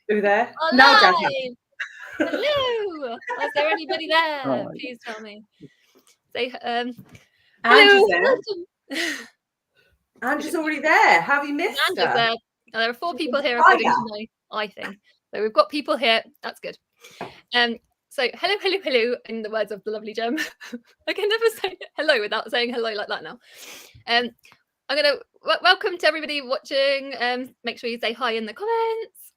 Who there? Now, Jazz. Hello. Was there anybody there? Oh, Please tell me. Say Andrew's hello. there. Welcome. Andrew's already there. How have you missed Andrew's her? there. Now, there are 4 people here according to my thing. So we've got people here. That's good. So hello, in the words of the lovely Gem. I can never say hello without saying hello like that now. I'm gonna welcome to everybody watching. Make sure you say hi in the comments.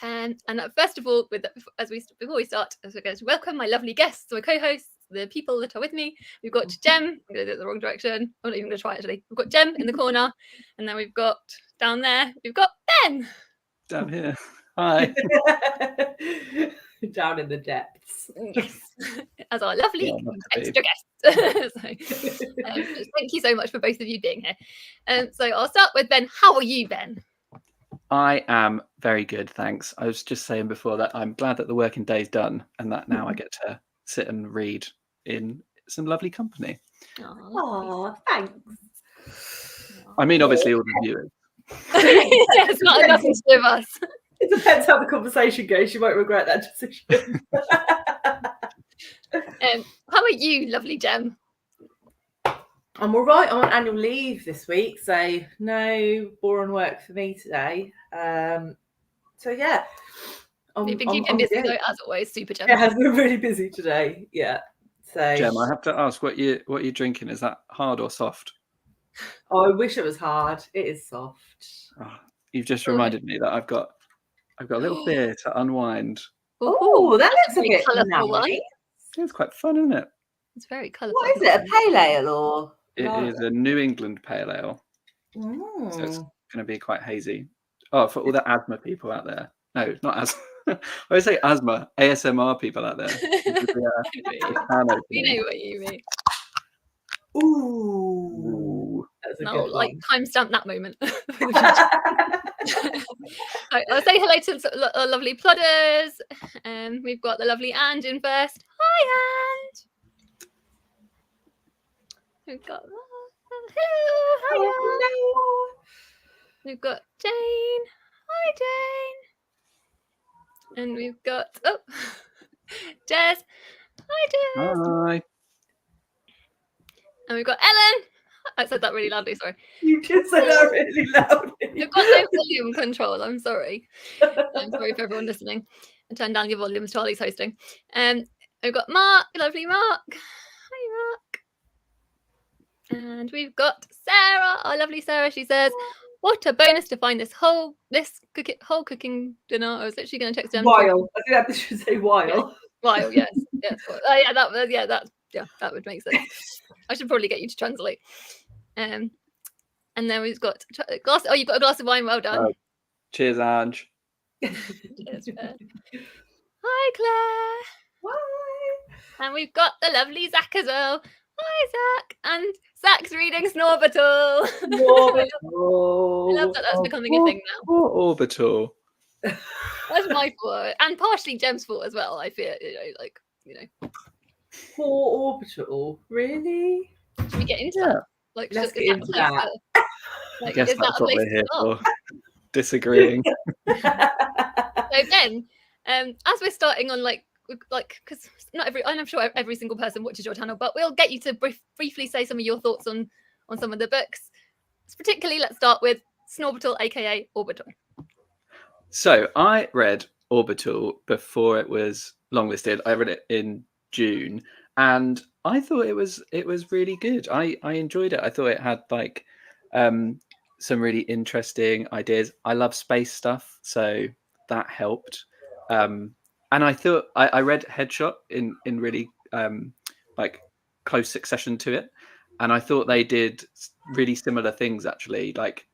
And first of all, before we start, we're going to welcome my lovely guests, my co-hosts, the people that are with me. We've got Gem. I'm going to do it the wrong direction. I'm not even going to try it actually. We've got Gem in the corner, and then we've got down there. We've got Ben. Down here. Hi. Down in the depths. Yes, as our lovely extra guest. Thank you so much for both of you being here. So I'll start with Ben. How are you, Ben? I am very good, thanks. I was just saying before that I'm glad that the working day's done and that now I get to sit and read in some lovely company. Oh, thanks. I mean, obviously, all the viewers. It's not nothing to do with us. It depends how the conversation goes. You might regret that decision. How are you, lovely Gem? I'm all right. I'm on annual leave this week, so no boring work for me today. So yeah, You've been keeping busy though, as always. Super Gem. It has been really busy today. Yeah. So Gem, I have to ask, what you're drinking? Is that hard or soft? Oh, I wish it was hard. It is soft. Oh, you've just reminded me that I've got a little beer to unwind. Oh, that looks a bit colourful one. It's quite fun, isn't it? It's very colourful. What is it? A pale ale or? It is a New England pale ale. Mm. So it's going to be quite hazy. Oh, for all the asthma people out there. No, not asthma. I always say asthma. ASMR people out there. We know what you mean. Ooh. That's a good like one. timestamp that moment. I'll say hello to our lovely plodders. We've got the lovely Ange in first. Hi, Ange. We've got hello. Hello. We've got Jane. Hi, Jane. And we've got Jess. Hi, Jess. Hi. And we've got Ellen. I said that really loudly, sorry. You just said that really loudly. You've got no volume control, I'm sorry. I'm sorry for everyone listening. And turn down your volumes, Charlie's hosting. We've got Mark, lovely Mark. Hi, Mark. And we've got Sarah, our lovely Sarah. She says, what a bonus to find this whole cooking dinner. I was literally going to text them. While. I think I should say while. Yeah. While, yes. That would make sense. I should probably get you to translate. And then we've got a glass. Oh, you've got a glass of wine. Well done. Cheers, Ange. Cheers, hi, Claire. Hi. And we've got the lovely Zach as well. Hi, Zach. And Zach's reading Snorbital. Orbital. I love that that's becoming a thing now. Orbital. That's my fault. And partially Gem's fault as well, I feel. Poor Orbital. Really? Should we get into that? Let's get into that. I guess that's what we're here for. Disagreeing. So Ben, as we're starting on because I'm sure every single person watches your channel, but we'll get you to briefly say some of your thoughts on some of the books. Particularly, let's start with Snorbital, aka Orbital. So I read Orbital before it was longlisted. I read it in June, and I thought it was really good. I enjoyed it. I thought it had some really interesting ideas. I love space stuff, so that helped. And I thought I read Headshot in really close succession to it, and I thought they did really similar things actually. Like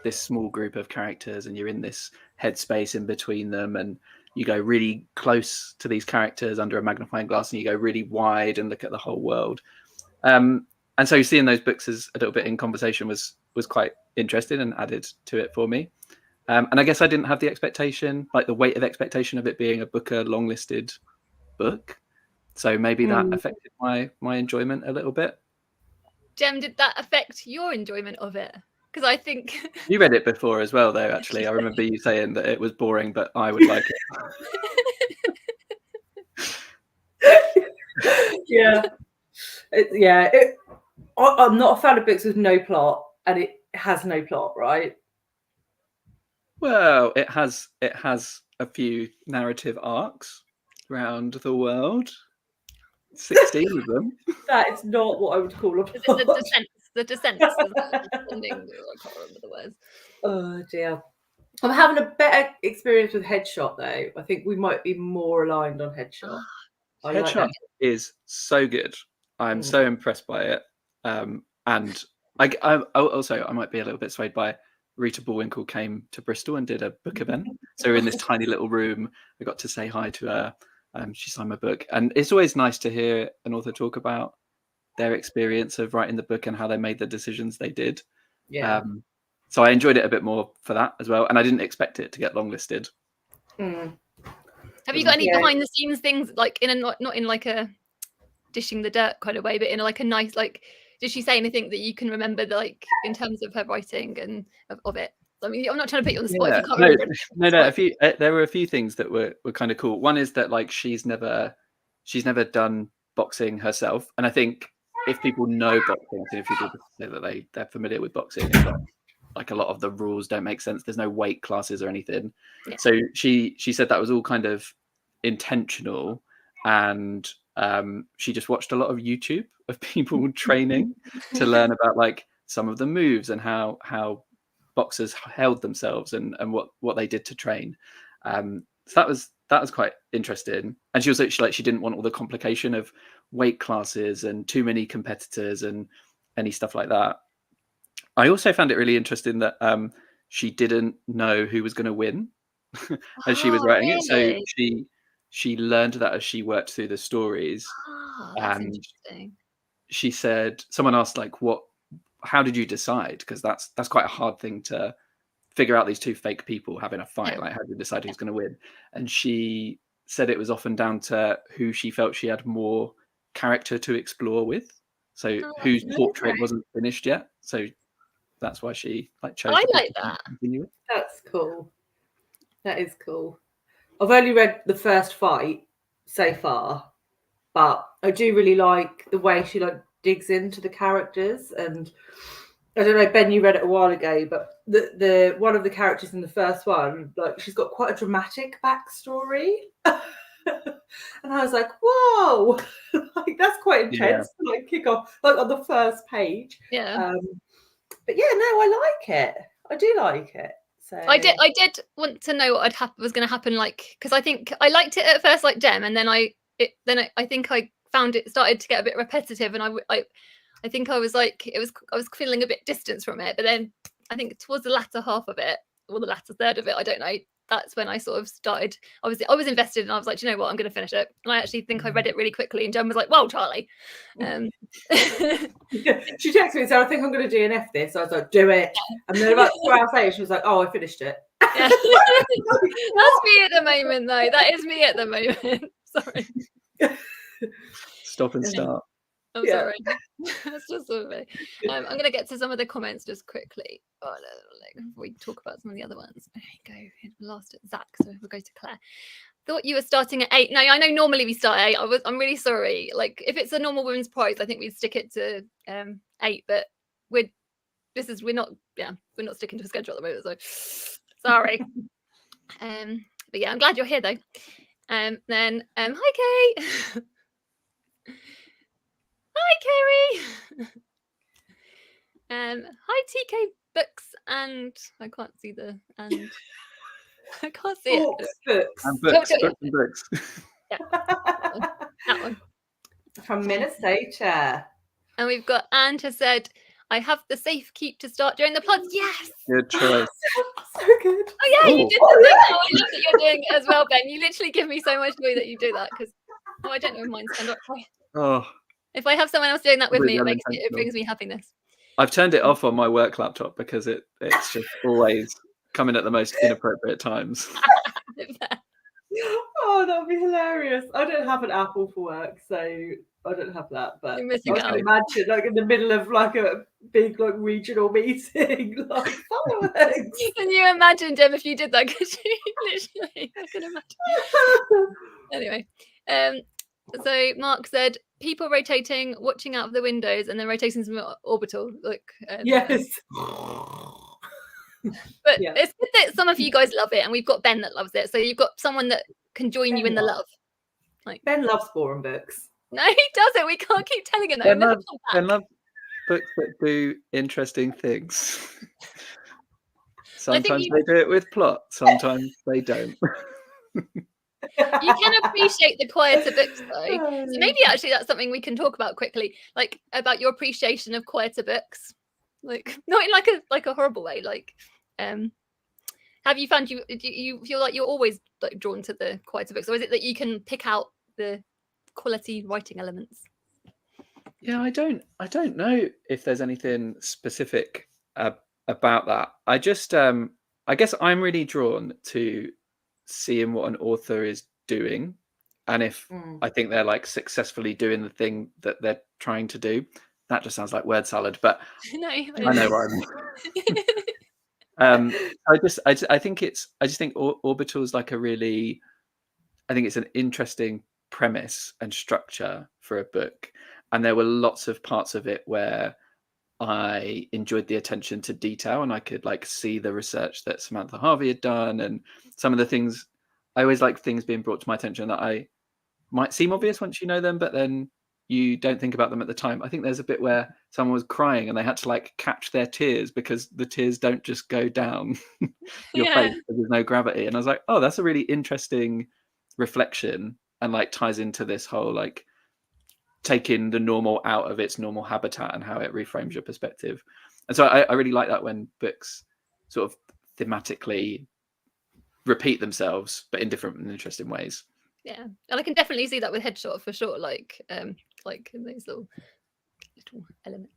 this small group of characters, and you're in this headspace in between them, and you go really close to these characters under a magnifying glass, and you go really wide and look at the whole world. And so seeing those books as a little bit in conversation was quite interesting and added to it for me. And I guess I didn't have the expectation, the weight of expectation of it being a Booker longlisted book. So maybe that affected my enjoyment a little bit. Gem, did that affect your enjoyment of it? because I think You read it before as well, though. Actually, I remember you saying that it was boring, but I would like it. I'm not a fan of books with no plot, and it has no plot, right? Well, it has a few narrative arcs around the world. 16 of them. That is not what I would call a is plot. it the descent. I can't remember the words. Oh dear. I'm having a better experience with Headshot though. I think we might be more aligned on Headshot. Headshot is so good. I'm so impressed by it. And I also might be a little bit swayed by Rita Bullwinkle came to Bristol and did a book event. So we're in this tiny little room. I got to say hi to her. She signed my book. And it's always nice to hear an author talk about their experience of writing the book and how they made the decisions they did. Yeah. So I enjoyed it a bit more for that as well. And I didn't expect it to get longlisted. Have you got any behind the scenes things, like in a not in like a dishing the dirt kind of way, but in like a nice, like, did she say anything that you can remember, like in terms of her writing and of it? I mean, I'm not trying to put you on the spot if you can't remember. No. There were a few things that were kind of cool. One is that like she's never done boxing herself, and I think if people know boxing, I think if people say that they're familiar with boxing, like a lot of the rules don't make sense. There's no weight classes or anything. Yeah. So she said that was all kind of intentional, and she just watched a lot of YouTube of people training to learn about like some of the moves and how boxers held themselves and what they did to train. So that was quite interesting. And she also she didn't want all the complication of weight classes and too many competitors and any stuff like that. I also found it really interesting that she didn't know who was going to win as she was writing it. So she learned that as she worked through the stories. That's interesting. She said, someone asked like, how did you decide? Because that's quite a hard thing to figure out, these two fake people having a fight. Like, how do you decide who's going to win? And she said it was often down to who she felt she had more character to explore with. So whose portrait wasn't finished yet. So that's why she chose. I like that. That's cool. That is cool. I've only read the first fight so far, but I do really like the way she like digs into the characters. And I don't know, Ben, you read it a while ago, but the one of the characters in the first one, like she's got quite a dramatic backstory. And I was like, whoa, like that's quite intense to like kick off like on the first page. Yeah. But yeah, no, I like it. I do like it. So I did want to know what was going to happen, like, because I think I liked it at first, like Gem, and then I think I found it started to get a bit repetitive, and I think I was like, I was feeling a bit distance from it. But then I think towards the latter half of it, or the latter third of it, I don't know, that's when I sort of started. I was invested, and I was like, you know what, I'm going to finish it. And I actually think I read it really quickly. And Jen was like, "Whoa, Charlie!" She texted me and said, "I think I'm going to DNF this." So I was like, "Do it." And then about 2 hours later, she was like, "Oh, I finished it." Yeah. That's me at the moment, though. That is me at the moment. Sorry. Stop and start. I'm sorry. That's just sort of me. I'm going to get to some of the comments just quickly. We talk about some of the other ones. There you go. Last at Zach, so we'll go to Claire. Thought you were starting at 8. No, I know normally we start at 8. I'm really sorry. Like, if it's a normal women's prize, I think we'd stick it to 8. But we're not sticking to a schedule at the moment. So sorry. But yeah, I'm glad you're here though. Then hi Kay. Hi Kerry. Hi TK Books, and I can't see the and. I can't see it. Books. Yeah. That one. From Minnesota. And we've got Anne has said, I have the safe keep to start during the plods. Yes. Good choice. So good. Oh yeah, you did the thing. Oh, I love that you're doing it as well, Ben. You literally give me so much joy that you do that, because I don't know if mine's turned up. Oh. If I have someone else doing that with me, it brings me happiness. I've turned it off on my work laptop because it's just always coming at the most inappropriate times. Oh, that would be hilarious. I don't have an Apple for work, so I don't have that. But I can imagine, like in the middle of like a big like regional meeting, like fireworks. Can you imagine, Jem, if you did that? Could you literally? I can imagine. Anyway, so Mark said people rotating, watching out of the windows, and then rotating some orbital. Look, Yes. But Yeah. it's good that some of you guys love it, and we've got Ben that loves it. So you've got someone that can join you in the love. Like Ben loves boring books. no, he doesn't. We can't keep telling him that. Ben loves books that do interesting things. Sometimes they do it with plot. Sometimes they don't. You can appreciate the quieter books though. So maybe actually that's something we can talk about quickly, like about your appreciation of quieter books. Like not in like a horrible way. Like have you found do you feel like you're always like drawn to the quieter books, or is it that you can pick out the quality writing elements? Yeah, I don't know if there's anything specific about that. I just I guess I'm really drawn to seeing what an author is doing, and if I think they're like successfully doing the thing that they're trying to do. That just sounds like word salad, but No, I know what I mean. I just think Orbital is like I think it's an interesting premise and structure for a book, and there were lots of parts of it where I enjoyed the attention to detail, and I could like see the research that Samantha Harvey had done, and some of the things. I always like things being brought to my attention that I might seem obvious once you know them, but then you don't think about them at the time. I think there's a bit where someone was crying and they had to like catch their tears because the tears don't just go down your face because there's no gravity. And I was like, oh, that's a really interesting reflection, and like ties into this whole like taking the normal out of its normal habitat and how it reframes your perspective. And so I really like that when books sort of thematically repeat themselves, but in different and interesting ways. Yeah, and I can definitely see that with Headshot for sure. Like those little elements.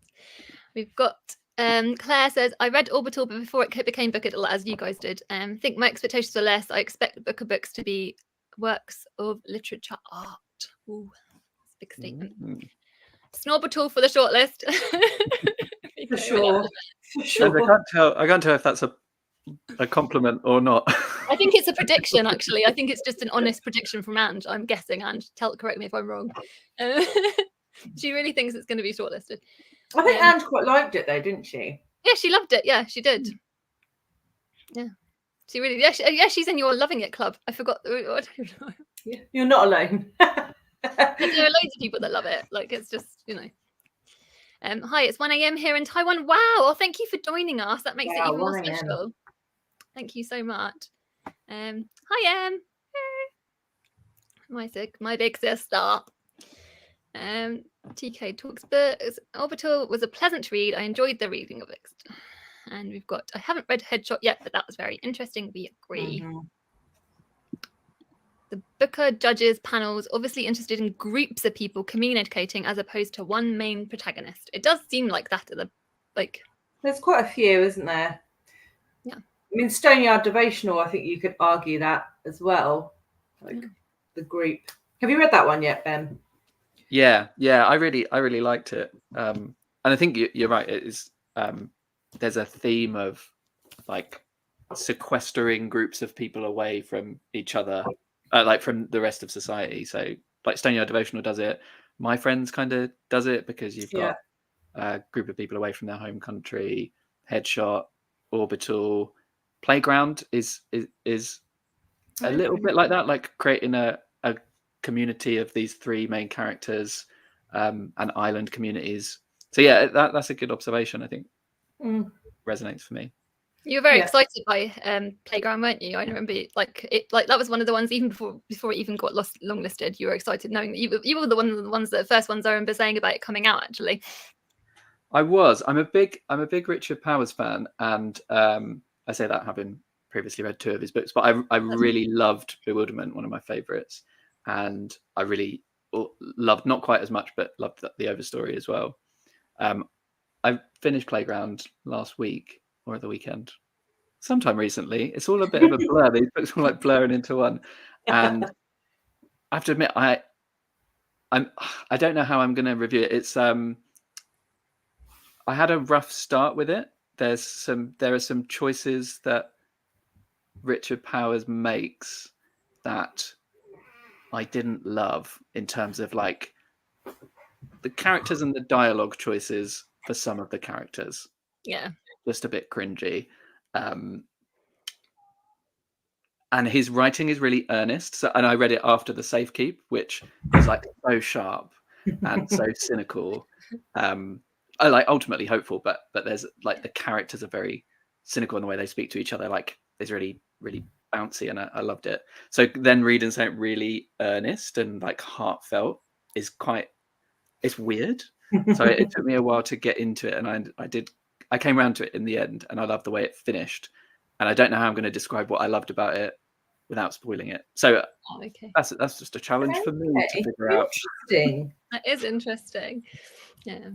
We've got Claire says, I read Orbital before it became Bookable, as you guys did. Think my expectations are less. I expect Booker books to be works of literature art. Ooh, that's a big statement. Snorbital for the shortlist. For sure. I can't tell if that's a compliment or not. I think it's a prediction, actually. I think it's just an honest prediction from Ange. I'm guessing, Ange. Correct me if I'm wrong. She really thinks it's going to be shortlisted. I think Ange quite liked it, though, didn't she? Yeah, she loved it. Yeah, she did. Yeah, she really. Yeah, she's in your Loving It club. I forgot. I don't know. Yeah, you're not alone. There are loads of people that love it. Like it's just Hi, it's 1 a.m. here in Taiwan. Wow! Well, thank you for joining us. That makes it even more special. Thank you so much. Hi, Em. My big sister. TK talks books. Orbital was a pleasant read. I enjoyed the reading of it. And we've got, I haven't read Headshot yet, but that was very interesting. We agree. The Booker judges panels obviously interested in groups of people communicating as opposed to one main protagonist. It does seem like that. There's quite a few, isn't there? Yeah. I mean, Stoneyard Devotional, I think you could argue that as well. Like the group. Have you read that one yet, Ben? Yeah, I really liked it. And I think you're right. It is. There's a theme of like sequestering groups of people away from each other, like from the rest of society. So like Stoneyard Devotional does it. My Friends kind of does it because you've got a group of people away from their home country. Headshot, Orbital, Playground is a little bit like that, like creating a community of these three main characters, and island communities. So yeah, that's a good observation. I think resonates for me. You were very excited by Playground, weren't you? I remember like that was one of the ones even before it even got longlisted. You were excited knowing that you were the ones that first ones I remember saying about it coming out. Actually, I was. I'm a big Richard Powers fan, and I say that having previously read 2 of his books, but I really loved Bewilderment, one of my favorites, and I really loved, not quite as much, but loved the Overstory as well. I finished Playground last week or at the weekend, sometime recently. It's all a bit of a blur. These books are like blurring into one, and I have to admit, I don't know how I'm going to review it. It's I had a rough start with it. There are some choices that Richard Powers makes that I didn't love in terms of like the characters and the dialogue choices for some of the characters. Yeah. Just a bit cringy. And his writing is really earnest. So, and I read it after The Safekeep, which is like so sharp and so cynical. I like ultimately hopeful, but there's like the characters are very cynical in the way they speak to each other. Like it's really, really bouncy, and I loved it. So then reading something really earnest and like heartfelt is it's weird. So it took me a while to get into it, and I came around to it in the end, and I loved the way it finished. And I don't know how I'm going to describe what I loved about it without spoiling it. So that's just a challenge for me to figure out. Interesting. That is interesting. Yeah.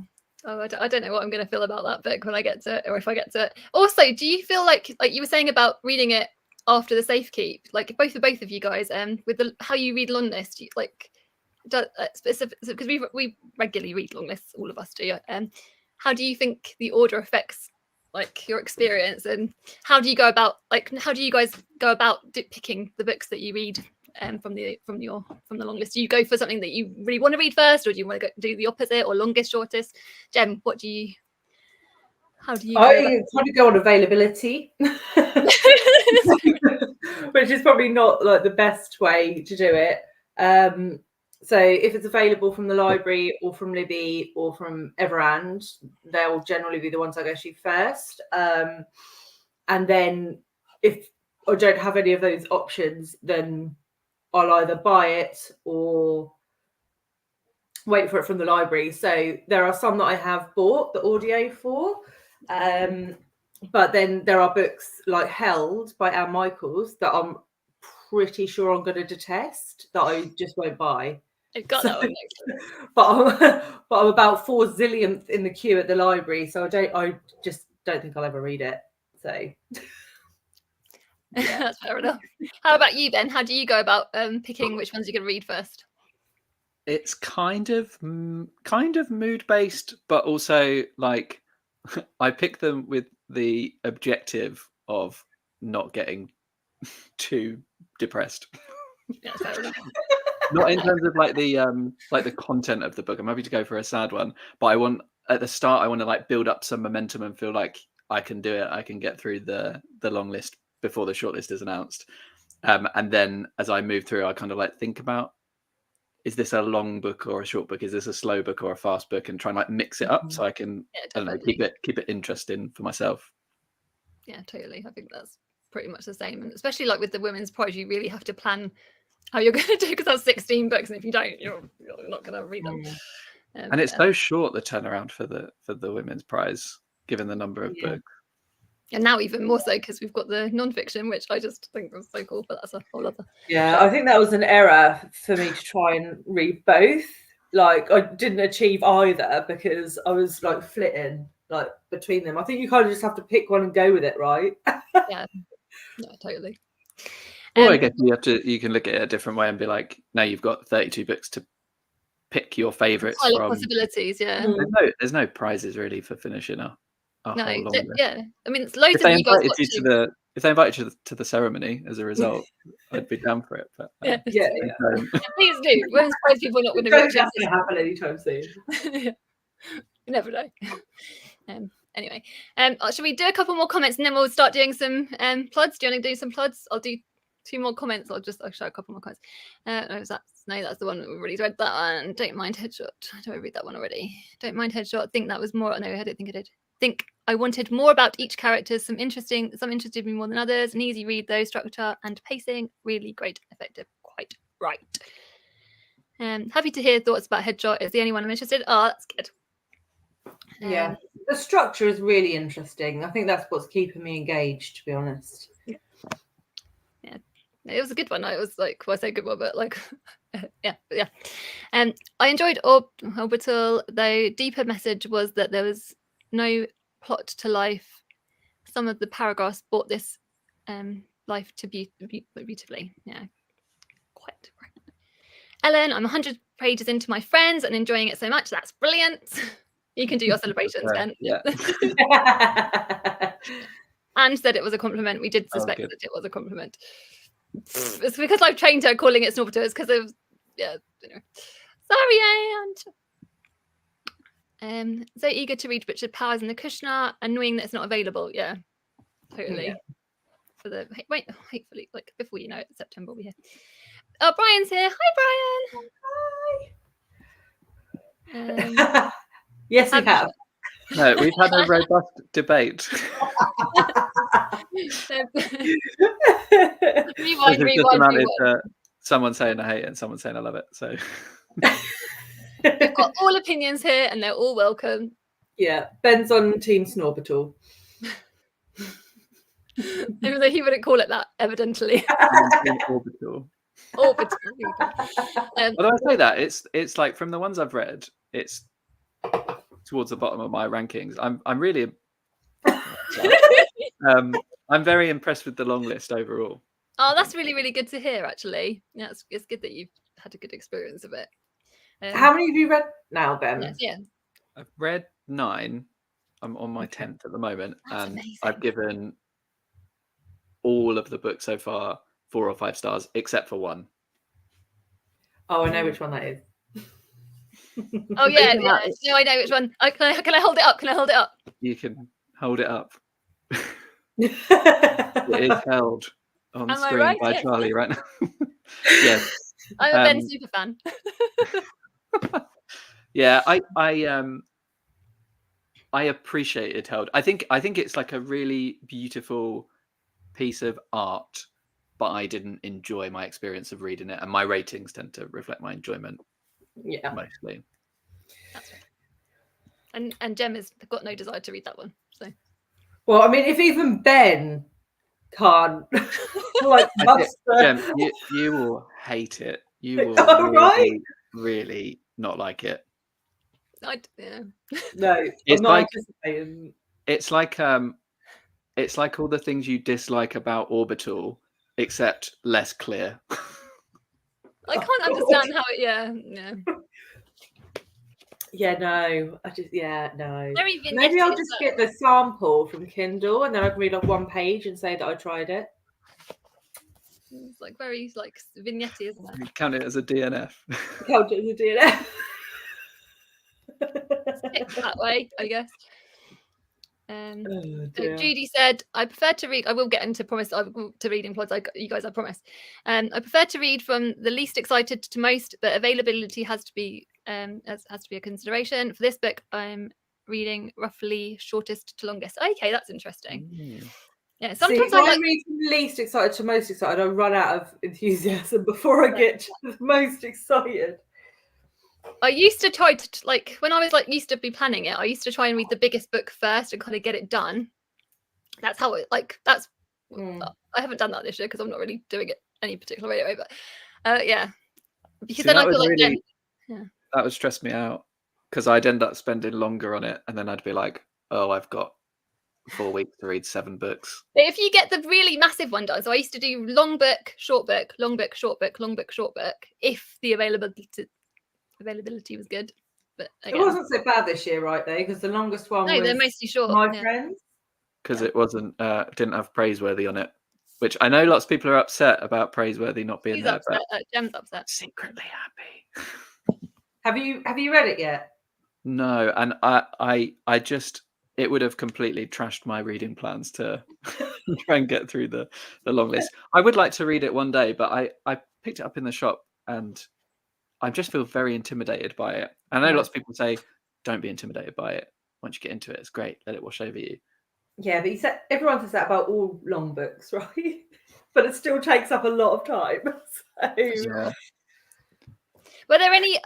Oh, I don't know what I'm going to feel about that book when I get to it, or if I get to it. Also, do you feel like you were saying about reading it after The Safekeep, like both of you guys, with how you read Longlist, like specific, because we regularly read Longlists, all of us do. How do you think the order affects like your experience, and how do you guys go about picking the books that you read from the Longlist? Do you go for something that you really want to read first, or do you want to do the opposite, or longest, shortest? Jem, how do you I kind of go on availability, which is probably not like the best way to do it. So if it's available from the library or from Libby or from Everand, they'll generally be the ones I go to first. And then if I don't have any of those options, then I'll either buy it or wait for it from the library. So there are some that I have bought the audio for. But then there are books like Held by Anne Michaels that I'm pretty sure I'm going to detest, that I just won't buy. I've got that one next. But I'm about 4 zillionth in the queue at the library, so I just don't think I'll ever read it. So yeah. That's fair enough. How about you, Ben? How do you go about picking which ones you're going to read first? It's kind of mood based, but also like I pick them with the objective of not getting too depressed. Yeah, fair enough. Not in terms of like the content of the book. I'm happy to go for a sad one, but I want at the start I want to like build up some momentum and feel like I can do it. I can get through the long list before the shortlist is announced, and then as I move through, I kind of like think about, is this a long book or a short book? Is this a slow book or a fast book? And try and like mix it up so I can I don't know, keep it interesting for myself. Yeah, totally. I think that's pretty much the same, and especially like with the women's prize, you really have to plan how you're going to do, because that's 16 books, and if you don't, you're not going to read them. And it's so short, the turnaround for the women's prize, given the number of books. And now even more so because we've got the non-fiction, which I just think was so cool, but that's a whole other. Yeah, I think that was an error for me to try and read both. Like I didn't achieve either because I was like flitting like between them. I think you kind of just have to pick one and go with it, right? Yeah, totally. Or I guess you can look at it a different way and be like, now you've got 32 books to pick your favourites from. Possibilities, yeah. There's no prizes really for finishing a whole long list. Yeah. I mean, it's loads if they invited you to the ceremony as a result, I'd be down for it. But yeah. Please do. Women's prize people are not going to reach out. It's not happen anytime soon. You never know. Anyway, should we do a couple more comments and then we'll start doing some plods? Do you want to do some plods? I'll do 2 more comments. I'll show a couple more comments. That's the one that we've already read. That one. Don't mind headshot. I read that one already. Don't mind headshot. Think that was more. No, I don't think I did. Think I wanted more about each character. Some interested me more than others. An easy read though. Structure and pacing really great, effective. Quite right. Happy to hear thoughts about headshot. It's the only one I'm interested. Oh, that's good. Yeah, the structure is really interesting. I think that's what's keeping me engaged, to be honest. Yeah, it was a good one. I was like, well, I say good one, but like, yeah. I enjoyed Orbital, though. Deeper message was that there was no plot to life. Some of the paragraphs brought this life to beautifully. Yeah, quite right. Ellen, I'm 100 pages into my friends and enjoying it so much. That's brilliant. You can do your celebrations, Ben. Yeah. Anne said it was a compliment. We did suspect good. that it was a compliment. It's because I've trained her calling it Snorbiters because of anyway. Sorry, Anne. So eager to read Richard Powers and the Kushner. Annoying that it's not available. Yeah, totally. Yeah. For the hopefully, like before you know it, September will be here. Oh, Brian's here. Hi, Brian. Yes, we have. No, we've had a robust debate. rewind. Someone saying I hate it and someone saying I love it. So we've got all opinions here, and they're all welcome. Yeah, Ben's on Team Snorbital. Even though he wouldn't call it that, evidently. Orbital. Orbital. Although I say that, it's like from the ones I've read, it's towards the bottom of my rankings. I'm really I'm very impressed with the long list overall. Oh, that's really, really good to hear, actually. Yeah, it's good that you've had a good experience of it. How many have you read now, Ben? Yeah. I've read 9. I'm on my 10th at the moment. That's and amazing. I've given all of the books so far 4 or 5 stars, except for one. Oh, I know which one that is. Oh, yeah. No, I know which one. Can I hold it up? Can I hold it up? You can hold it up. It is held on screen by Charlie right now. Yes. I'm a Ben super fan. Yeah, I appreciated Held. I think it's like a really beautiful piece of art, but I didn't enjoy my experience of reading it, and my ratings tend to reflect my enjoyment. Yeah, mostly. That's right. And Jem has got no desire to read that one. So, well, I mean, if even Ben can't, like, Jem, you will hate it. You will really not like it. Yeah. No, it's I'm not anticipating. It's like all the things you dislike about Orbital, except less clear. I can't understand how it. Yeah, no. No. Very Maybe I'll just get the sample from Kindle, and then I can read like one page and say that I tried it. It's like very like vignette, isn't it? You count it as a DNF. Count it as a DNF. That way, I guess. Oh, so Judy said, I prefer to read. I will get into to reading plods. You guys, I promise. I prefer to read from the least excited to most, but availability has to be a consideration. For this book, I'm reading roughly shortest to longest. Okay, that's interesting. Yeah, sometimes I read from least excited to most excited. I run out of enthusiasm before I get to the most excited. I used to try to when I was used to be planning it. I used to try and read the biggest book first and kind of get it done. That's how it that's. I haven't done that this year because I'm not really doing it any particular way anyway. But yeah, because then I feel like that would stress me out because I'd end up spending longer on it, and then I'd be like, oh, I've got 4 weeks to read 7 books. But if you get the really massive one done, so I used to do long book, short book, long book, short book, long book, short book. If the availability was good, but again, it wasn't so bad this year, right? Though, because the longest one was they're mostly short. My Friends, because it wasn't didn't have Praiseworthy on it, which I know lots of people are upset about Praiseworthy not being there. Upset. Jem's upset. Secretly happy. Have you read it yet? No, and I just it would have completely trashed my reading plans to try and get through the long list. I would like to read it one day, but I picked it up in the shop and I just feel very intimidated by it. I know lots of people say, don't be intimidated by it. Once you get into it, it's great. Let it wash over you. Yeah, but everyone says that about all long books, right? But it still takes up a lot of time. So. Yeah. Were there any,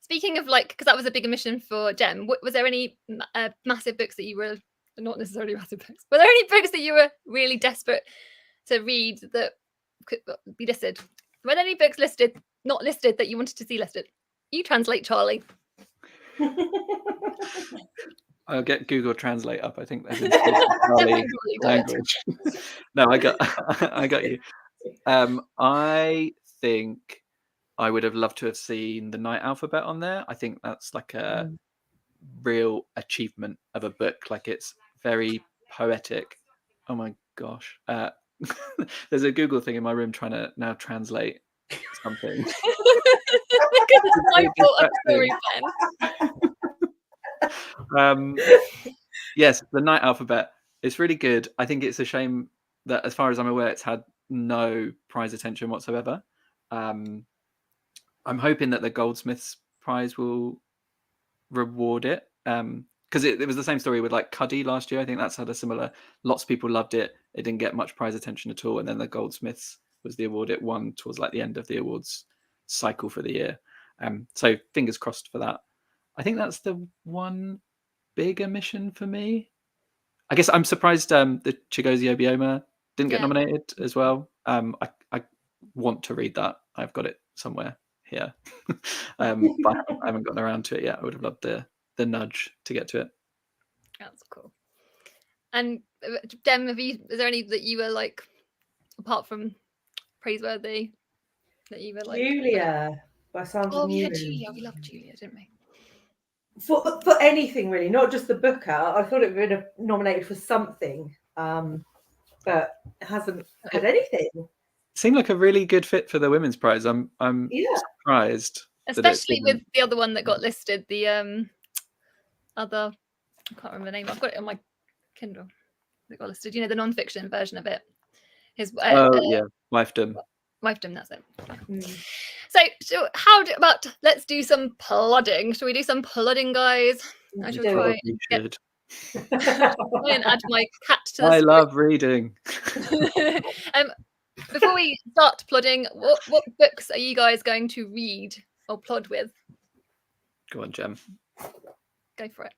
speaking of because that was a big omission for Jem, was there any massive books that you were, not necessarily massive books, were there any books that you were really desperate to read that could be listed? Were there any books not listed that you wanted to see listed? You translate, Charlie. I'll get Google Translate up. I think that's Charlie language. No, I got you. I think I would have loved to have seen the Night Alphabet on there. I think that's like a real achievement of a book. Like, it's very poetic. Oh my gosh. There's a Google thing in my room trying to now translate something. It's my fault. I'm sorry, Ben. Yes, the Night Alphabet. It's really good. I think it's a shame that, as far as I'm aware, it's had no prize attention whatsoever. I'm hoping that the Goldsmiths Prize will reward it, because it was the same story with like Cuddy last year. I think that's had a similar. Lots of people loved it. It didn't get much prize attention at all, and then the Goldsmiths was the award it won towards like the end of the awards cycle for the year. So fingers crossed for that. I think that's the one big omission for me. I guess I'm surprised the Chigozie Obioma didn't get nominated as well. I want to read that. I've got it somewhere here, but I haven't gotten around to it yet. I would have loved the nudge to get to it. That's cool. And Dem, is there any that you were like, apart from praiseworthy, that you were like? Julia by Sandra Newman. Julia. We loved Julia, didn't we? For anything really, not just the book out. I thought it would have nominated for something, but it hasn't had anything. Seemed like a really good fit for the women's prize. I'm surprised, especially with the other one that got listed. The other, I can't remember the name. I've got it on my Kindle. That got listed. You know, the non-fiction version of it. His Wifedom. Wifedom. That's it. Yeah. So how about let's do some plodding? Shall we do some plodding, guys? I shall try. Try and add my cat to the I love reading. Before we start plodding, what books are you guys going to read or plod with? Go on, Gem. Go for it.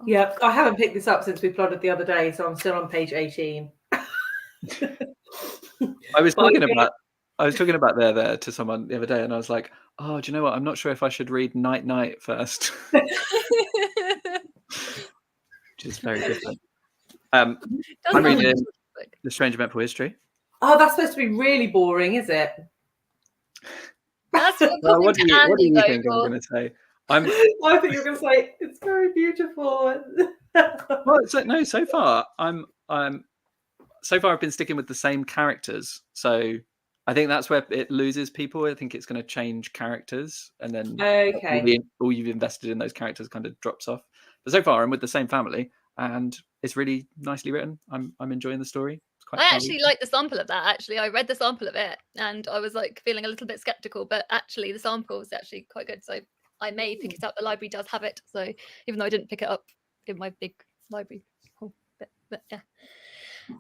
Yeah, I haven't picked this up since we plodded the other day, so I'm still on page 18. I was talking about there to someone the other day, and I was like, "Oh, do you know what? I'm not sure if I should read Night first," which is very different. I'm reading The Strange Eventful History. Oh, that's supposed to be really boring, is it? That's what do you think I'm going to say? I think you're going to say it's very beautiful. Well, so far I've been sticking with the same characters, so I think that's where it loses people. I think it's going to change characters, and then all you've invested in those characters kind of drops off. But so far, I'm with the same family, and it's really nicely written. I'm enjoying the story. It's quite I actually like the sample of that. Actually, I read the sample of it, and I was like feeling a little bit skeptical, but actually the sample was actually quite good. So I may pick it up. The library does have it, so even though I didn't pick it up in my big library, but yeah.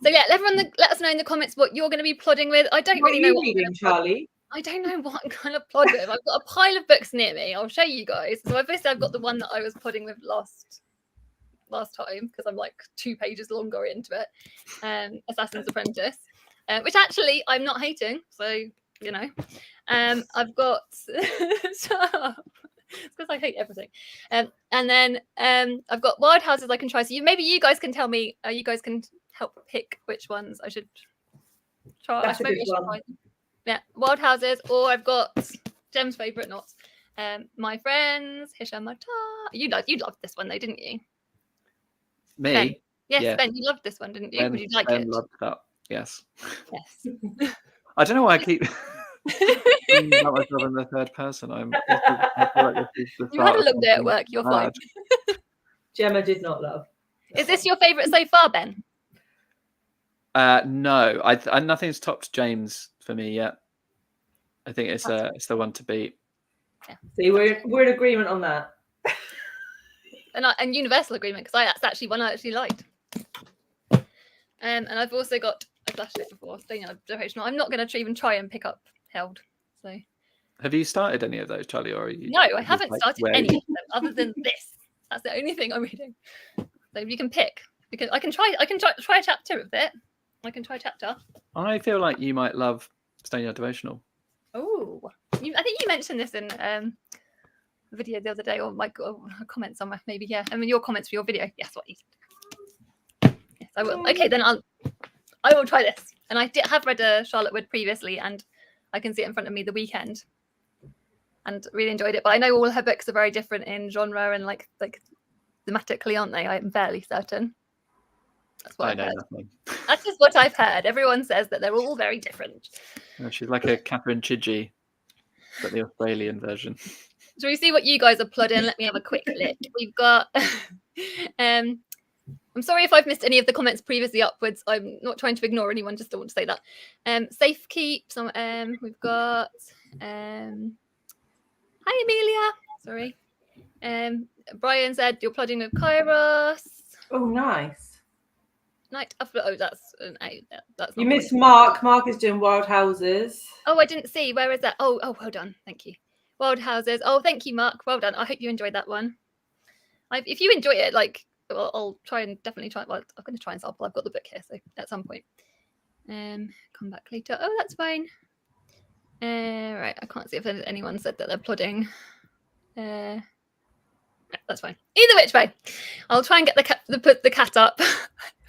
So yeah, everyone let us know in the comments what you're going to be plodding with. I don't really know what reading, Charlie. I don't know what I'm going to plod with. I've got a pile of books near me. I'll show you guys. So obviously I've got the one that I was plodding with last time because I'm like 2 pages longer into it. Assassin's Apprentice, which actually I'm not hating. So you know, I've got. Shut up. It's because I hate everything. And then I've got Wild Houses I can try. So maybe you guys can tell me. You guys can help pick which ones I should try. That's a good one. Yeah, Wild Houses, or I've got Gem's favourite, not My Friends, Hisham Matar. You loved this one though, didn't you? Me? Ben. Yes, yeah. Ben, you loved this one, didn't you? Would you like it? Loved that. Yes. Yes. I don't know why I keep about myself in the third person. I feel like this is the you had a long day at work. You're fine. Gemma did not love. Is this your favourite so far, Ben? No, I nothing's topped James for me yet. I think it's the one to beat. Yeah. See, we're in agreement on that. and universal agreement because that's actually one I actually liked. And I've also got I flashed it before. I'm not going to even try and pick up Held. So, have you started any of those, Charlie, or are you? No, I haven't started any of them other than this. That's the only thing I'm reading. So you can pick because I can try a chapter of it. I can try a chapter. I feel like you might love Stone-Yard Devotional. Oh, I think you mentioned this in a video the other day, or a comment somewhere, maybe. Yeah, I mean your comments for your video. Yes, what you said. Yes, I will. Okay, then I will try this. And I have read Charlotte Wood previously, and I can see it in front of me the weekend. and really enjoyed it. But I know all her books are very different in genre and like thematically, aren't they? I'm fairly certain. That's what I I've know heard. nothing. That's just what I've heard. Everyone says that they're all very different. She's like a Catherine Chidgey, but the Australian version. So we see what you guys are plodding. Let me have a quick look. We've got I'm sorry if I've missed any of the comments previously upwards. I'm not trying to ignore anyone, just don't want to say that. Safe keep. We've got hi Amelia. Sorry. Brian said you're plodding with Kairos. Oh, nice. Night after. Oh, that's an out. That's not You missed Mark. Mark is doing Wild Houses. Oh, I didn't see. Where is that? Oh, well done. Thank you. Wild Houses. Oh, thank you, Mark. Well done. I hope you enjoyed that one. If you enjoy it, like, well, I'll definitely try. Well, I'm going to try and sample. I've got the book here, so at some point. Come back later. Oh, that's fine. Right. I can't see if anyone said that they're plodding. That's fine. Either which way, I'll try and get put the cat up.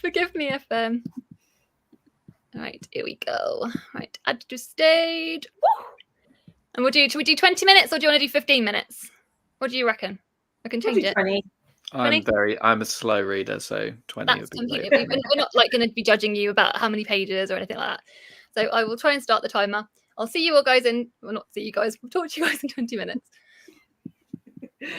Forgive me if Right, here we go. Right, add to stage. Woo! And should we do 20 minutes or do you want to do 15 minutes? What do you reckon? I can change it. 20. I'm a slow reader, so 20 That's would be completely. great. We're not like going to be judging you about how many pages or anything like that. So I will try and start the timer. I'll see you all guys in. Well, not see you guys. We'll talk to you guys in 20 minutes. Here we go.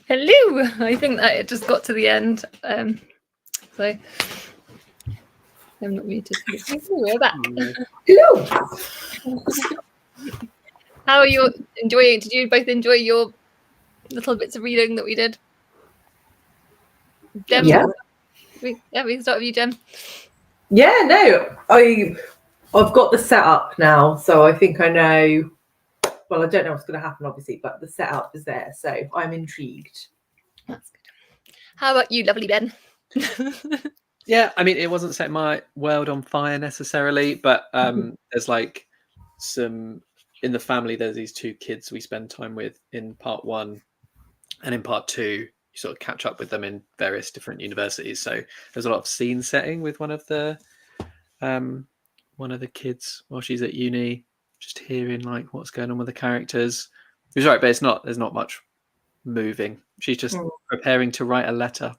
Hello. I think that it just got to the end. So I'm not muted. We're back. Hello. How are you enjoying? Did you both enjoy your little bits of reading that we did? Jem? Yeah. We can start with you, Jem. Yeah, no, I've got the setup now, so I think I know. Well, I don't know what's going to happen, obviously, but the setup is there, so I'm intrigued. That's good. How about you, lovely Ben? Yeah, I mean, it wasn't setting my world on fire necessarily, but there's like some in the family. There's these two kids we spend time with in part 1, and in part 2, you sort of catch up with them in various different universities. So there's a lot of scene setting with one of the kids while she's at uni, just hearing like what's going on with the characters. He's right, but there's not much moving. She's just preparing to write a letter.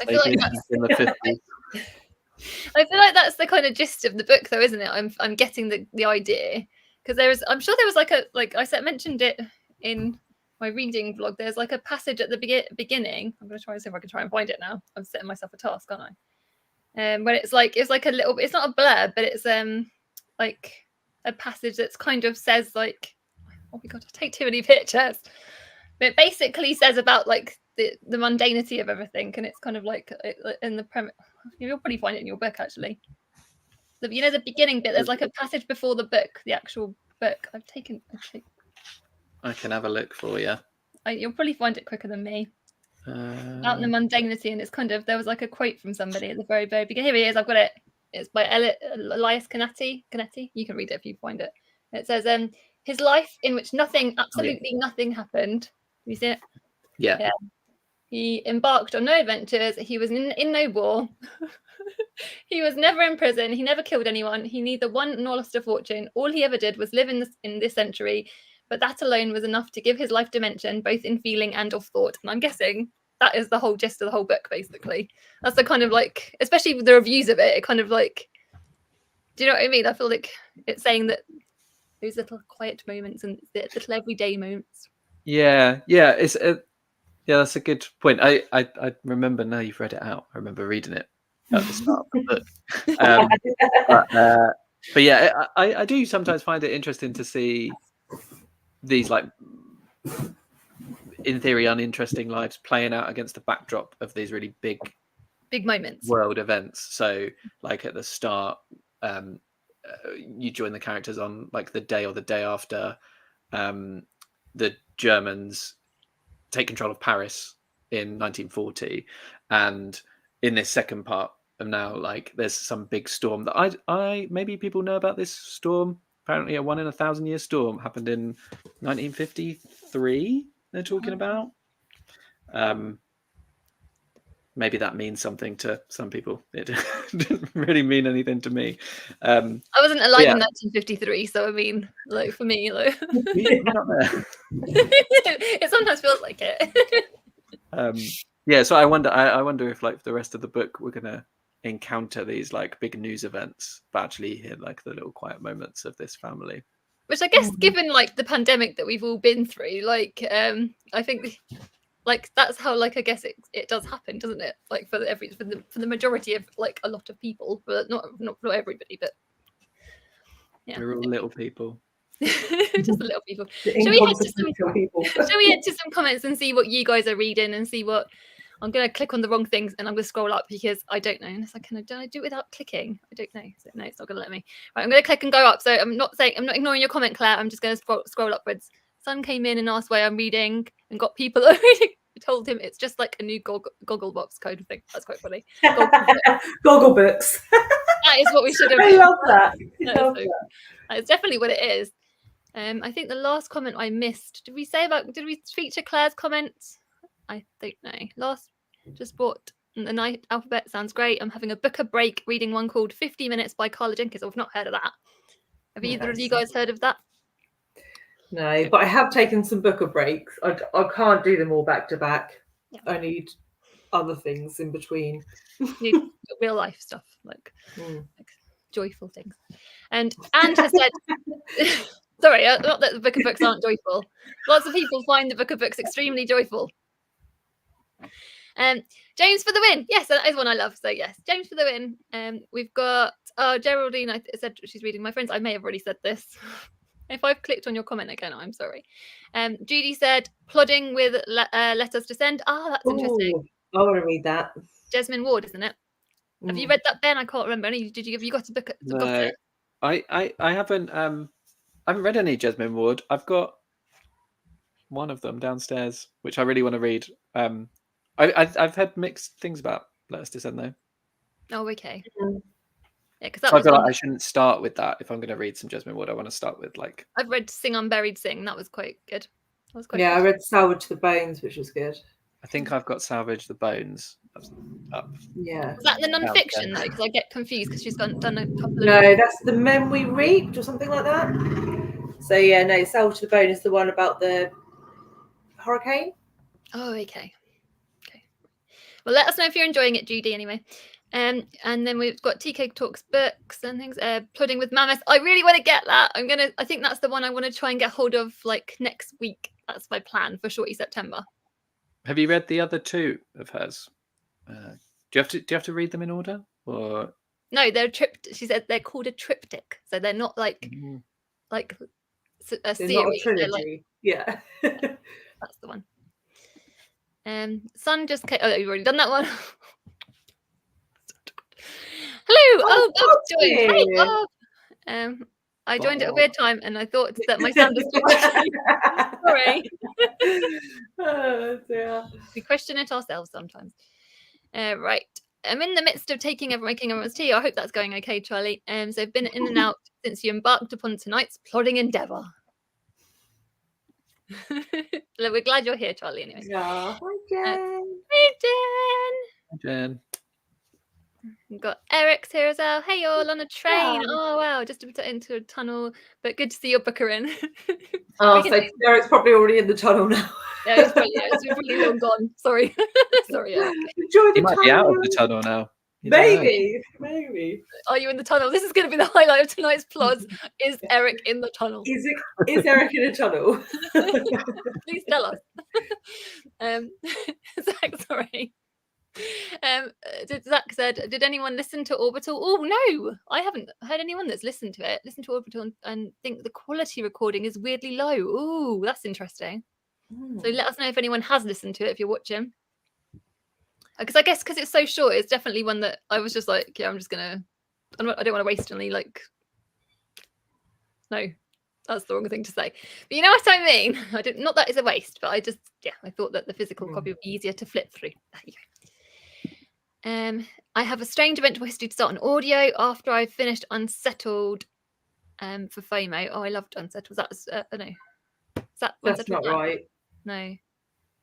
I feel like that's in the 50s. I feel like that's the kind of gist of the book, though, isn't it? I'm getting the idea, because I'm sure there was like I mentioned it in my reading vlog. There's like a passage at the beginning. I'm going to try and see if I can try and find it now. I'm setting myself a task, aren't I? When it's like a little bit. It's not a blurb, but it's like a passage that's kind of says like, oh my god, I take too many pictures. But it basically says about like the mundanity of everything, and it's kind of like in the premise. You'll probably find it in your book, actually. The beginning bit. There's like a passage before the book, the actual book. I can have a look for you. You'll probably find it quicker than me. Out in the mundanity, and it's kind of, there was like a quote from somebody at the very, very beginning. Here it is. I've got it. It's by Elias Canetti. You can read it if you find it. It says, his life in which absolutely nothing happened. You see it? Yeah. He embarked on no adventures. He was in no war. He was never in prison. He never killed anyone. He neither won nor lost a fortune. All he ever did was live in this century. But that alone was enough to give his life dimension, both in feeling and of thought. And I'm guessing that is the whole gist of the whole book, basically. That's the kind of like, especially with the reviews of it, it kind of like, do you know what I mean? I feel like it's saying that those little quiet moments and the little everyday moments. Yeah. Yeah, that's a good point. I remember now you've read it out. I remember reading it at the start of the book. But yeah, I do sometimes find it interesting to see these like, in theory, uninteresting lives playing out against the backdrop of these really big moments, world events. So like at the start, you join the characters on like the day or the day after the Germans take control of Paris in 1940, and in this second part of now, like there's some big storm that I maybe people know about this storm. Apparently a 1 in 1,000 year storm happened in 1953 they're talking about. Maybe that means something to some people. It didn't really mean anything to me. I wasn't alive in 1953, so I mean, like for me, like it sometimes feels like it. Yeah, so I wonder if like the rest of the book we're gonna encounter these like big news events, but actually hear like the little quiet moments of this family. Which I guess, given like the pandemic that we've all been through, like I think. Like that's how, like, I guess it does happen, doesn't it? Like for the majority of like a lot of people, but not for everybody, but yeah, we're all little people. Just the little people. Shall we head to some comments and see what you guys are reading and see what? I'm going to click on the wrong things and I'm going to scroll up because I don't know. Unless do I do it without clicking? I don't know. So, no, it's not going to let me. Right, I'm going to click and go up. So I'm not ignoring your comment, Claire. I'm just going to scroll upwards. Son came in and asked why I'm reading and got people reading. I told him it's just like a new Goggle box code thing. That's quite funny. Goggle books. That is what we should have. I love that. That's definitely what it is. I think the last comment I missed. Did we feature Claire's comments? I don't know. Just bought the Night Alphabet. Sounds great. I'm having a booker break reading one called 50 Minutes by Carla Jenkins. I've not heard of that. Have either of you guys heard of that? No, but I have taken some booker breaks. I can't do them all back to back. Yeah. I need other things in between. You need real life stuff, like joyful things. And Anne has said, sorry, not that the booker books aren't joyful. Lots of people find the booker books extremely joyful. James for the win. Yes, that is one I love. So yes, James for the win. We've got Geraldine. I said she's reading my friends. I may have already said this. If I've clicked on your comment again, I'm sorry. Judy said plodding with Let Us Descend. That's interesting. I want to read that. Jasmine Ward, isn't it? Have you read that, Ben? I can't remember. Did you? Have you got a book? No, I haven't. I haven't read any Jasmine Ward. I've got one of them downstairs, which I really want to read. I've had mixed things about Let Us Descend though. Oh, okay. Mm-hmm. Yeah, because that So was. I feel like I shouldn't start with that if I'm going to read some Jasmine Ward. I want to start with like. I've read Sing Unburied Sing. That was quite good. That was quite. Yeah, good. I read Salvage the Bones, which was good. I think I've got Salvage the Bones up. Yeah. Is that the non-fiction though? Because I get confused because she's done a couple of. No, that's The Men We Reaped or something like that. So yeah, no, Salvage the Bone is the one about the hurricane. Oh, okay. Well, let us know if you're enjoying it, Judy. Anyway, and then we've got TK Talks books and things. Plodding with Mammoth. I really want to get that. I think that's the one I want to try and get hold of like next week. That's my plan for Shorty September. Have you read the other two of hers? Do you have to read them in order, or no? They're She said they're called a triptych, so they're not like a series. Not a trilogy. Yeah, that's the one. Sun just came. Oh, you've already done that one. Hello. Bob's joined. Hey, Bob. I joined at a weird time, and I thought that my sound was working. Sorry. Oh dear. We question it ourselves sometimes. Right. I'm in the midst of making everyone's tea. I hope that's going okay, Charlie. So I've been in and out since you embarked upon tonight's plodding endeavour. We're glad you're here, Charlie. Anyway. Yeah. Hi, Jen. Hey, Jen. Jen? We've got Eric's here as well. Hey, all on a train. Yeah. Oh, wow. Just into a tunnel. But good to see your booker in. So Eric's probably already in the tunnel now. Yeah, it's probably long gone. Sorry. Sorry, Eric. Enjoy the He might tunnel. be out of the tunnel now. You don't know. Maybe. Are you in the tunnel? This is going to be the highlight of tonight's plods. Is Eric in the tunnel? Is Eric in a tunnel? Please tell us. Zach, sorry. Zach said, did anyone listen to Orbital? Oh, no, I haven't heard anyone that's listened to it. Listen to Orbital and think the quality recording is weirdly low. Oh, that's interesting. So let us know if anyone has listened to it, if you're watching. Because I guess because it's so short, it's definitely one that I was just like, yeah, I don't want to waste any like. No, that's the wrong thing to say. But you know what I mean? Not that it's a waste, but I thought that the physical copy would be easier to flip through. I have a strange event history to start on audio after I finished Unsettled for FOMO. Oh, I loved Unsettled. That's no. That's not right. No.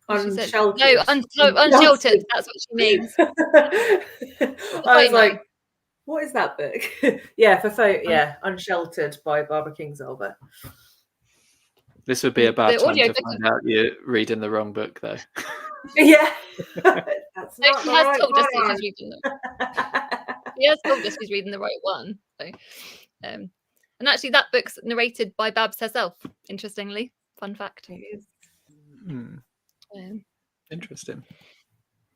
Unsheltered. No, unsheltered. That's what she means. I was like, what is that book? Unsheltered by Barbara Kingsolver. This would be a bad time to find out you're reading the wrong book, though. Yeah. That's not she has told us that she's reading them. She has told us she's reading the right one. So, and actually, that book's narrated by Babs herself. Interestingly, fun fact. It is. Interesting.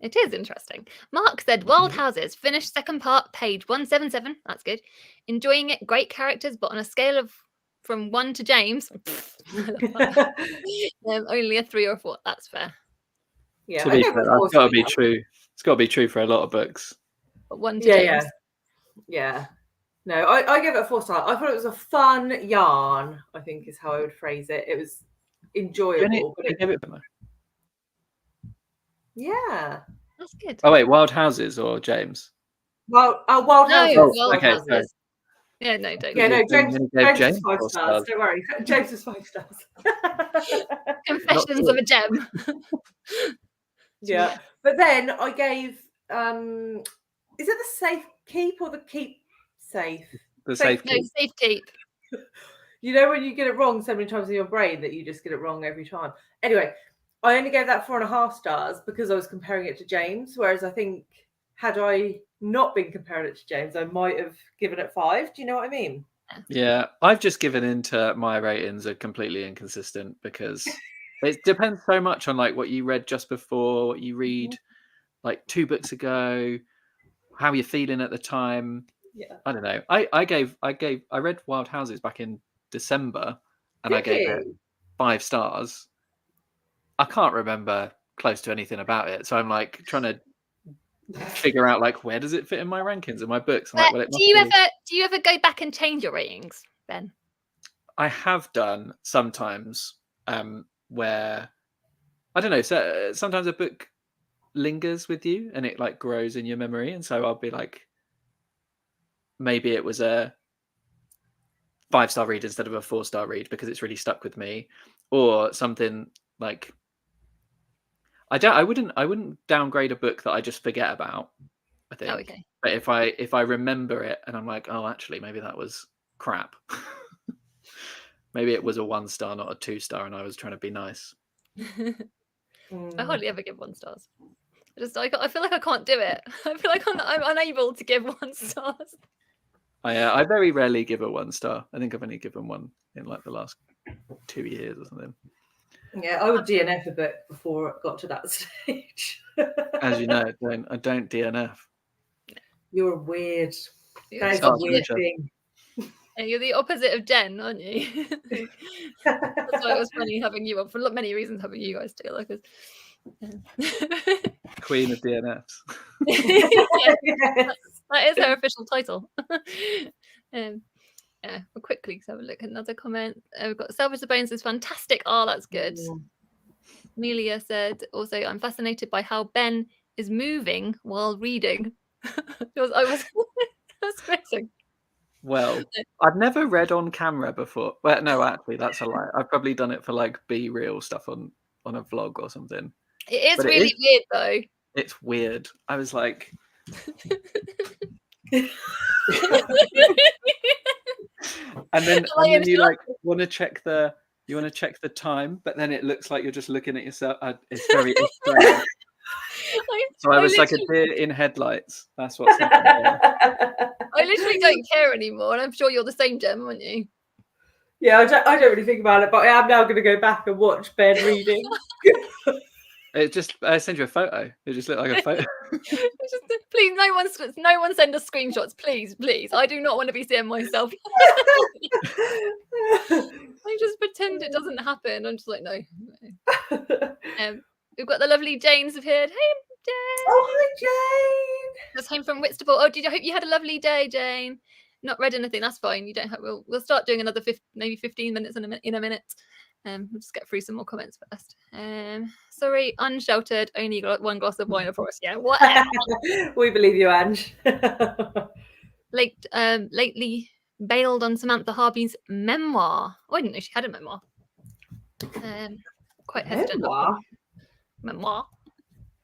It is interesting. Mark said, Wild Houses, finished second part, page 177. That's good. Enjoying it, great characters, but on a scale of from 1 to James, only a 3 or 4. That's fair. Yeah, to be fair, that's got to be true. It's got to be true for a lot of books. But 1 to James. Yeah. No, I give it a 4 star. I thought it was a fun yarn, I think is how I would phrase it. It was enjoyable. Yeah. That's good. Oh, wait, Wild Houses or James? Wild Houses. Wild okay, Houses. sorry. Yeah, no, don't. Yeah, no, James James is 5 stars. Don't worry. James is 5 stars. Confessions of a Gem. Yeah. But then I gave is it the safe keep or the keep safe? The safe keep. No, safe keep. You know when you get it wrong so many times in your brain that you just get it wrong every time. Anyway, I only gave that 4.5 stars because I was comparing it to James, whereas I think had I not been comparing it to James, I might have given it 5. Do you know what I mean? Yeah, I've just given in to my ratings are completely inconsistent because It depends so much on like what you read just before, what you read like 2 books ago, how you're feeling at the time. Yeah. I don't know. I read Wild Houses back in December, and I gave it 5 stars. I can't remember close to anything about it, so I'm like trying to figure out like where does it fit in my rankings and my books. I'm like, well, do you ever go back and change your ratings, Ben? I have done sometimes, where I don't know. So sometimes a book lingers with you and it like grows in your memory, and so I'll be like, maybe it was a 5-star read instead of a 4-star read because it's really stuck with me, or something like I wouldn't downgrade a book that I just forget about, I think. Oh, okay. But if I remember it and I'm like, oh, actually, maybe that was crap. Maybe it was a 1-star, not a 2-star, and I was trying to be nice. I hardly ever give 1 stars. I feel like I can't do it. I feel like I'm unable to give 1 stars. I very rarely give a 1-star. I think I've only given one in like the last 2 years or something. Yeah, I would DNF a bit before it got to that stage. As you know, I don't DNF. You're weird. That is Oh, a weird thing. You're the opposite of Jen, aren't you? That's why it was funny having you on, for many reasons, having you guys together. Queen of DNFs. Yes. That is her official title. Yeah, we'll quickly have a look at another comment. We've got Salvage the Bones is fantastic. Oh, that's good. Amelia said, also, I'm fascinated by how Ben is moving while reading. I was amazing. Well, I've never read on camera before. Well, no, actually, that's a lie. I've probably done it for like B-reel stuff on a vlog or something. It is really weird, though. It's weird. I was like... and then you like want to check the time, but then it looks like you're just looking at yourself. It's very strange. So I was like a deer in headlights. That's what's happening. I literally don't care anymore, and I'm sure you're the same, Jem, aren't you? Yeah, I don't really think about it, but I am now going to go back and watch Ben reading. It just, I send you a photo. It just looked like a photo. Please, no one send us screenshots, please. I do not want to be seeing myself. I just pretend it doesn't happen. I'm just like, no. We've got the lovely Jane's appeared. Hey, Jane. Oh, hi, Jane. Just home from Whitstable. Oh, I hope you had a lovely day, Jane. Not read anything. That's fine. You don't have. We'll start doing another maybe 15 minutes in a minute. We'll just get through some more comments first. Sorry, unsheltered. Only got 1 glass of wine, of course. Yeah, whatever. We believe you, Ange. Lately bailed on Samantha Harby's memoir. Oh, I didn't know she had a memoir. Quite hesitant. Memoir.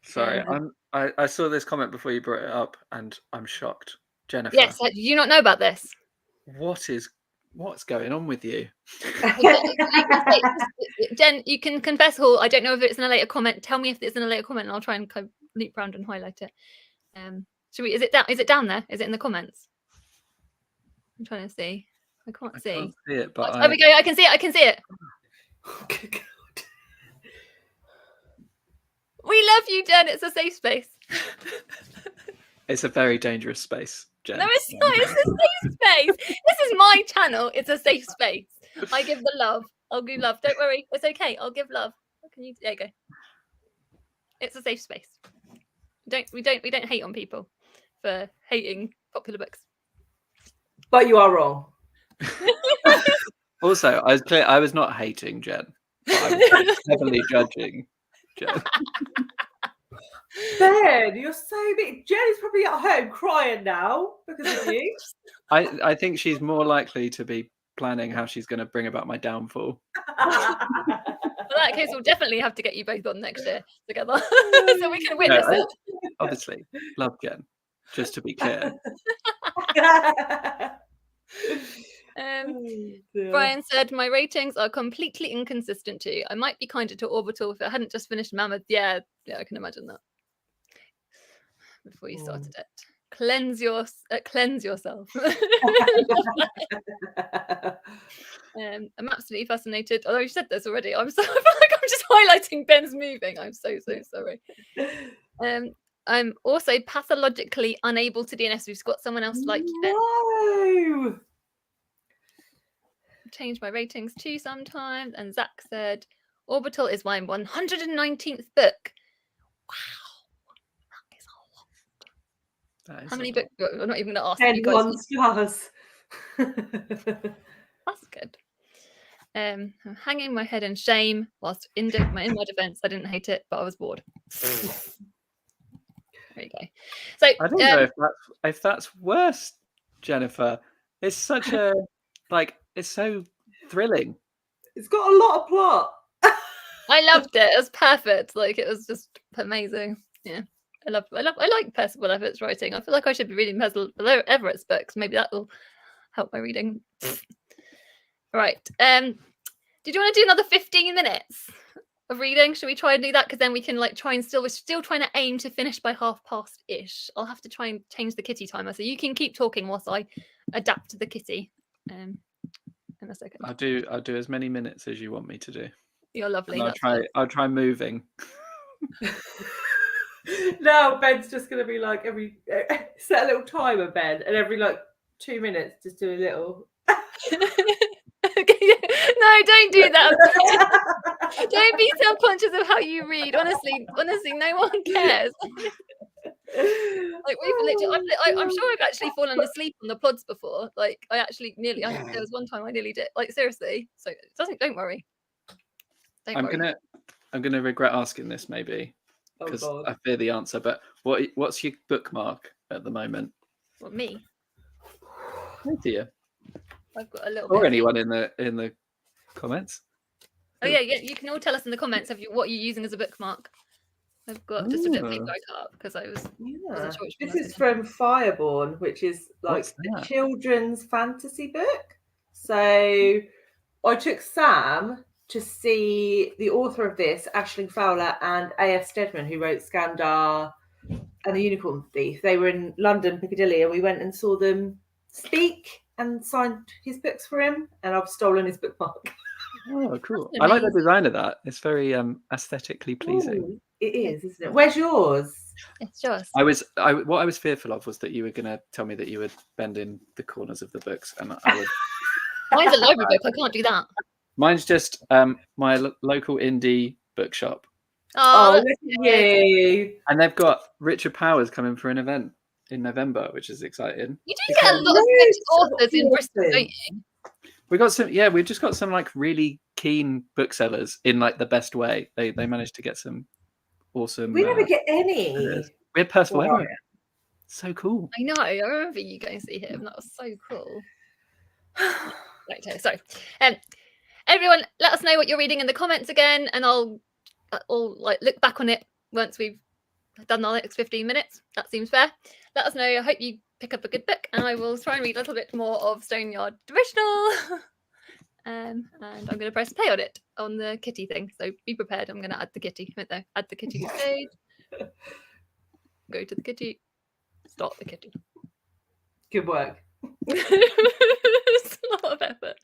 Sorry, I saw this comment before you brought it up, and I'm shocked, Jennifer. Yes, do you not know about this? What's going on with you? Jen, you can confess all. I don't know if it's in a later comment. Tell me if it's in a later comment, and I'll try and loop around and highlight it. Is it down there? Is it in the comments? I'm trying to see. I can't see. I can't see it, but there we go. I can see it. Oh, good God. We love you, Jen. It's a safe space. It's a very dangerous space, Jen. No, it's not. It's a safe space. This is my channel. It's a safe space. I give the love. I'll give love. Don't worry. It's okay. I'll give love. There you go. It's a safe space. We don't hate on people for hating popular books. But you are wrong. Also, I was clear. I was not hating Jen. I was heavily judging Jen. Ben, you're so big. Jen is probably at home crying now because of you. I think she's more likely to be planning how she's going to bring about my downfall. In that case, we'll definitely have to get you both on next year together so we can witness it. Obviously, love Jen. Just to be clear. Brian said, my ratings are completely inconsistent too. I might be kinder to Orbital if it hadn't just finished Mammoth. Yeah, I can imagine that. Before you started it. Cleanse yourself. I'm absolutely fascinated. Although you said this already, I feel like I'm just highlighting Ben's moving. I'm so sorry. I'm also pathologically unable to DNS. We've got someone else like No. change my ratings too sometimes. And Zach said Orbital is my 119th book. Wow, that is a lot. How many books? I'm not even going to ask you guys. 1 stars. That's good. I'm hanging my head in shame whilst in my defense, I didn't hate it, but I was bored. There you go. So I don't know if that's worse, Jennifer. It's such a it's so thrilling. It's got a lot of plot. I loved it. It was perfect. Like it was just amazing. Yeah. I like Percival Everett's writing. I feel like I should be reading Percival Everett's books. Maybe that will help my reading. Right. Did you want to do another 15 minutes of reading? Should we try and do that? Because then we can like we're still trying to aim to finish by past ish. I'll have to try and change the kitty timer. So you can keep talking whilst I adapt to the kitty. In a second. I'll do as many minutes as you want me to do. You're lovely. And I'll try moving. No, Ben's just going to be like set a little timer, Ben, and every 2 minutes just do a little. No, don't do that. Don't be self-conscious of how you read. Honestly, no one cares. Like we've literally, I'm sure I've actually fallen asleep on the plods before. Like I actually there was one time I nearly did. Like seriously. So don't worry. I'm gonna regret asking this maybe because I fear the answer. But what's your bookmark at the moment? What, me? Oh dear. I've got a little. Or anyone in the comments. Oh yeah. You can all tell us in the comments what you're using as a bookmark. I've got just a bit of paper I cut up because I wasn't sure which one. This is from Fireborn, which is like a children's fantasy book. So I took Sam to see the author of this, Aisling Fowler, and A.F. Steadman, who wrote Skandar and The Unicorn Thief. They were in London, Piccadilly, and we went and saw them speak and signed his books for him. And I've stolen his bookmark. Oh, cool! I like the design of that. It's very aesthetically pleasing. Ooh, it is, isn't it? Where's yours? It's yours. What I was fearful of was that you were going to tell me that you would bend in the corners of the books, and I would. Mine's a library book. I can't do that. Mine's just my local indie bookshop. Oh, look at you! And they've got Richard Powers coming for an event in November, which is exciting. You do get a lot of good authors in Bristol, don't you? We got some, we've just got some really keen booksellers in the best way. They managed to get some awesome. We never get any. We had Percival Everett. So cool. I know. I remember you going to see him. That was so cool. Right, sorry. Everyone, let us know what you're reading in the comments again, and I'll look back on it once we've done our next 15 minutes. That seems fair. Let us know. I hope you pick up a good book, and I will try and read a little bit more of Stoneyard Divisional. And I'm going to press play on it on the kitty thing. So be prepared. I'm going to add the kitty. Wait there. Add the kitty to stage. Go to the kitty. Start the kitty. Good work. It's a lot of effort.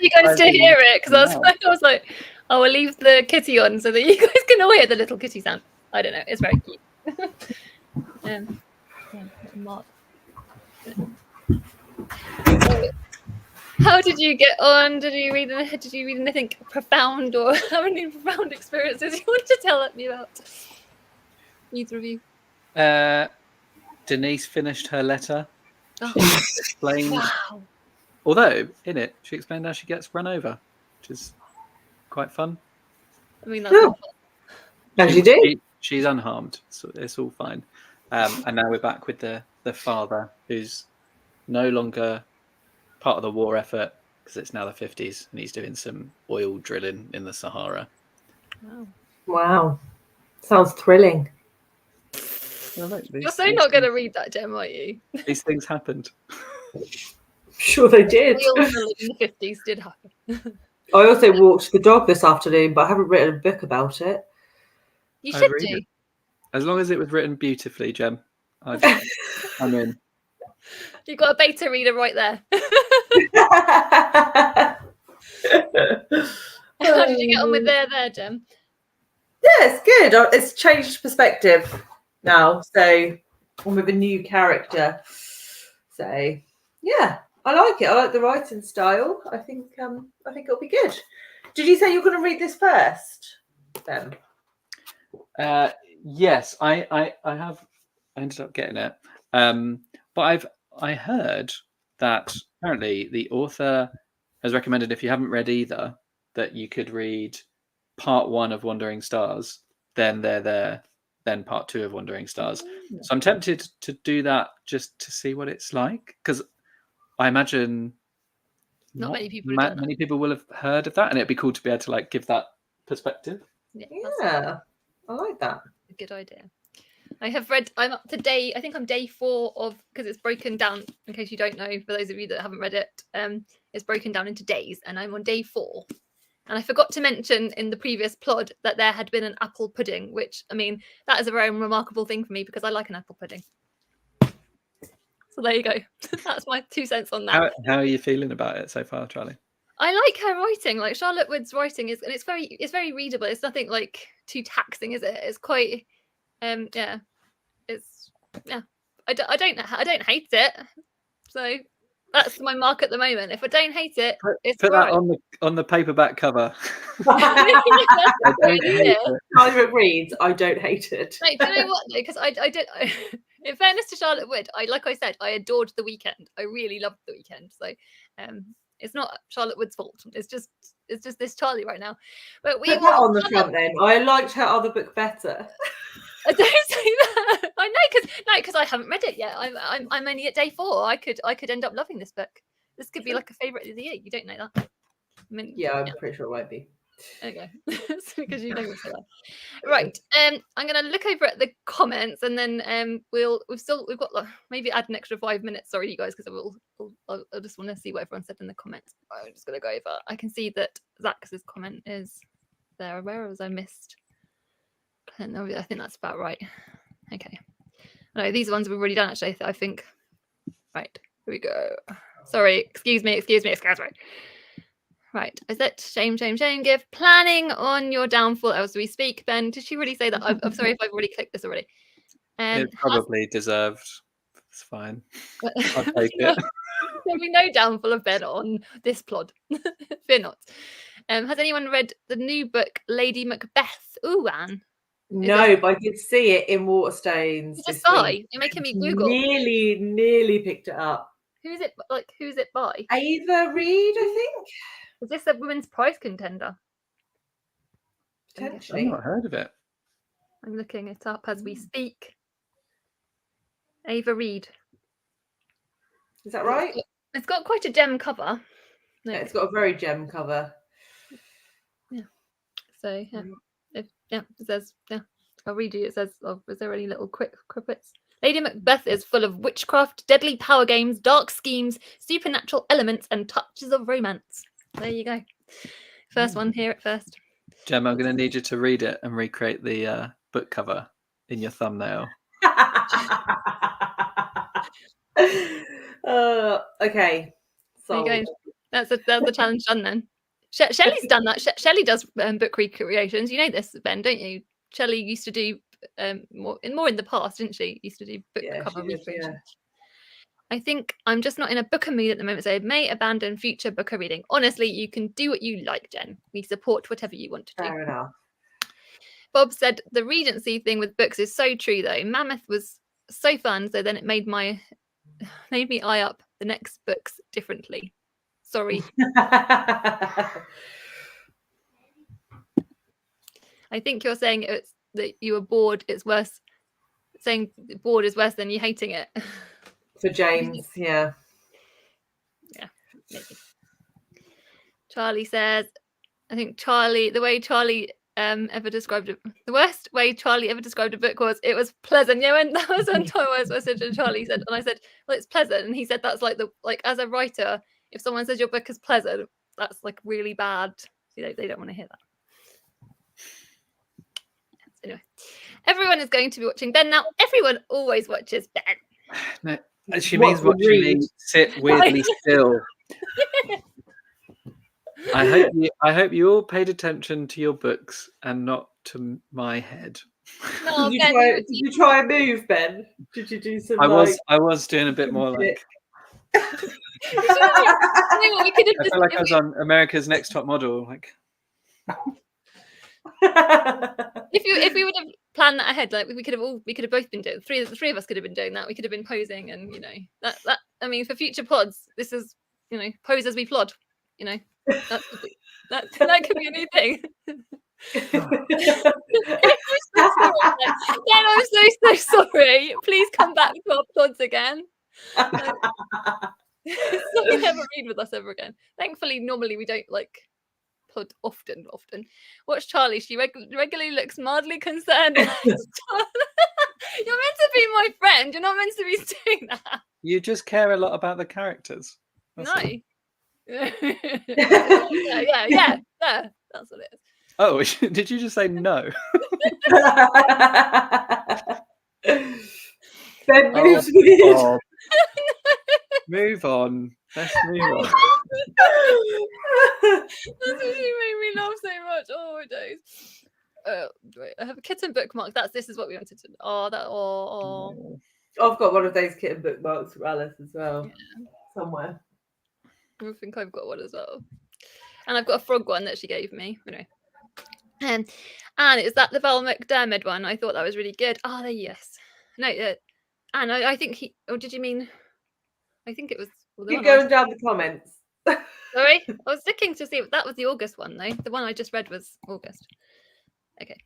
you guys to hear it because I was like, I will leave the kitty on so that you guys can all hear the little kitty sound. I don't know. It's very cute. Yeah, Mark. How did you get on? Did you read anything profound or have any profound experiences you want to tell me about? Either of you? Denise finished her letter. Oh. She explained, Wow. although in it she explained how she gets run over, which is quite fun. I mean, that's not fun. As you do. She's unharmed, so it's all fine. And now we're back with the father, who's no longer part of the war effort because it's now the 50s and he's doing some oil drilling in the Sahara. Wow. Sounds thrilling. Well, look, You're so not going to read that, Jem, are you? These things happened. Sure they did. We all know in the 50s did happen. I also walked the dog this afternoon, but I haven't written a book about it. You should do. It. As long as it was written beautifully, Jem. I'm in. You've got a beta reader right there. How did you get on with there, Jem? Yeah, it's good. It's changed perspective now. So I'm with a new character. So yeah, I like it. I like the writing style. I think it'll be good. Did you say you're going to read this first, Ben? Yes, I have. I ended up getting it, but I heard that apparently the author has recommended, if you haven't read either, that you could read part 1 of Wandering Stars, then then part 2 of Wandering Stars. So I'm tempted to do that just to see what it's like, because I imagine not many people many people will have heard of that, and it'd be cool to be able to give that perspective. Yeah, I like that. A good idea. I have read. I'm up to day. I think I'm day 4 of, because it's broken down. In case you don't know, for those of you that haven't read it, it's broken down into days, and I'm on day 4. And I forgot to mention in the previous plod that there had been an apple pudding, which, I mean, that is a very remarkable thing for me because I like an apple pudding. So there you go. That's my 2 cents on that. How are you feeling about it so far, Charlie? I like her writing. Like Charlotte Wood's writing is, and it's very readable. It's nothing too taxing, is it? It's quite, yeah. It's I don't hate it. So that's my mark at the moment. If I don't hate it, it's put right. that on the paperback cover. Charlie reads, I don't hate it. Like, do you know what? Because I did. In fairness to Charlotte Wood, like I said, I adored The Weekend. I really loved The Weekend. So, it's not Charlotte Wood's fault. It's just this Charlie right now. But we put that on the front then. I liked her other book better. I don't say that. I know because I haven't read it yet. I'm only at day 4. I could end up loving this book. This could be like a favourite of the year. You don't know that. I mean, yeah, I'm pretty sure it won't be. Okay, because you know me so well. Right. I'm gonna look over at the comments, and then we've got maybe add an extra 5 minutes. Sorry, you guys, because I just want to see what everyone said in the comments. I'm just gonna go over. I can see that Zach's comment is there. Where was I missed? No, I think that's about right. Okay. No, these ones we've already done actually. I think. Right. Here we go. Sorry. Excuse me. Right. Is it shame, give planning on your downfall as we speak? Ben, did she really say that? I'm sorry if I've already clicked this already. It's probably deserved. It's fine. I'll take it. There'll be no downfall of Ben on this plod. Fear not. Has anyone read the new book, Lady Macbeth? Ooh, Anne. No, but I did see it in Waterstones. You just sigh. You're making me Google. Nearly picked it up. Who's it by? Ava Reid, I think. Is this a women's prize contender? Potentially. I've not heard of it. I'm looking it up as we speak. Ava Reid. Is that right? It's got quite a gem cover. No. Yeah, it's got a very gem cover. Yeah. So yeah, it says, yeah. I'll read you. It says, is there any little quick quippets? Lady Macbeth is full of witchcraft, deadly power games, dark schemes, supernatural elements, and touches of romance. There you go. First one, hear it first. Gem, I'm going to need you to read it and recreate the book cover in your thumbnail. Okay. So That's the challenge done then. Shelley's done that. Shelley does book recreations. You know this, Ben, don't you? Shelley used to do more in the past, didn't she? Used to do book cover recreations. I think I'm just not in a booker mood at the moment, so I may abandon future booker reading. Honestly, you can do what you like, Jen. We support whatever you want to do. Fair enough. Bob said the Regency thing with books is so true, though. Mammoth was so fun, so then it made me eye up the next books differently. Sorry. I think you're saying it's that you were bored. It's worse. Saying bored is worse than you hating it. For James, yeah. Yeah, maybe. Charlie says, I think the way Charlie ever described it, the worst way Charlie ever described a book was it was pleasant. Yeah, when that was one time I said to Charlie, and I said, well, it's pleasant, and he said that's like as a writer, if someone says your book is pleasant, that's like really bad. They don't want to hear that. Anyway, everyone is going to be watching Ben now. Everyone always watches Ben. No, she means watching me sit weirdly still. I hope you all paid attention to your books and not to my head. No, did Ben, you try and move, Ben? Did you do some? I was doing a bit more like. I feel like I was on America's Next Top Model. Like, if we would have planned that ahead, like we could have both been doing. The three of us could have been doing that. We could have been posing, and that. I mean, for future pods, this is pose as we plod. That could be a new thing. I'm so sorry. Please come back to our plods again. So you never read with us ever again. Thankfully, normally we don't plod often. Watch Charlie. She regularly looks mildly concerned. You're meant to be my friend. You're not meant to be doing that. You just care a lot about the characters. That's no. yeah, that's what it is. Oh, did you just say no? Ben moves weird. Move on. Let's move on. That's actually made me laugh so much. Oh my days. Wait, I have a kitten bookmark. This is what we wanted to. I've got one of those kitten bookmarks for Alice as well. Yeah. Somewhere. I think I've got one as well. And I've got a frog one that she gave me. Anyway. And is that the Val McDermid one? I thought that was really good. Oh, yes. No, and I think he. Or did you mean? I think it was. You're going down the comments. Sorry, I was looking to see if that was the August one, though. The one I just read was August. Okay.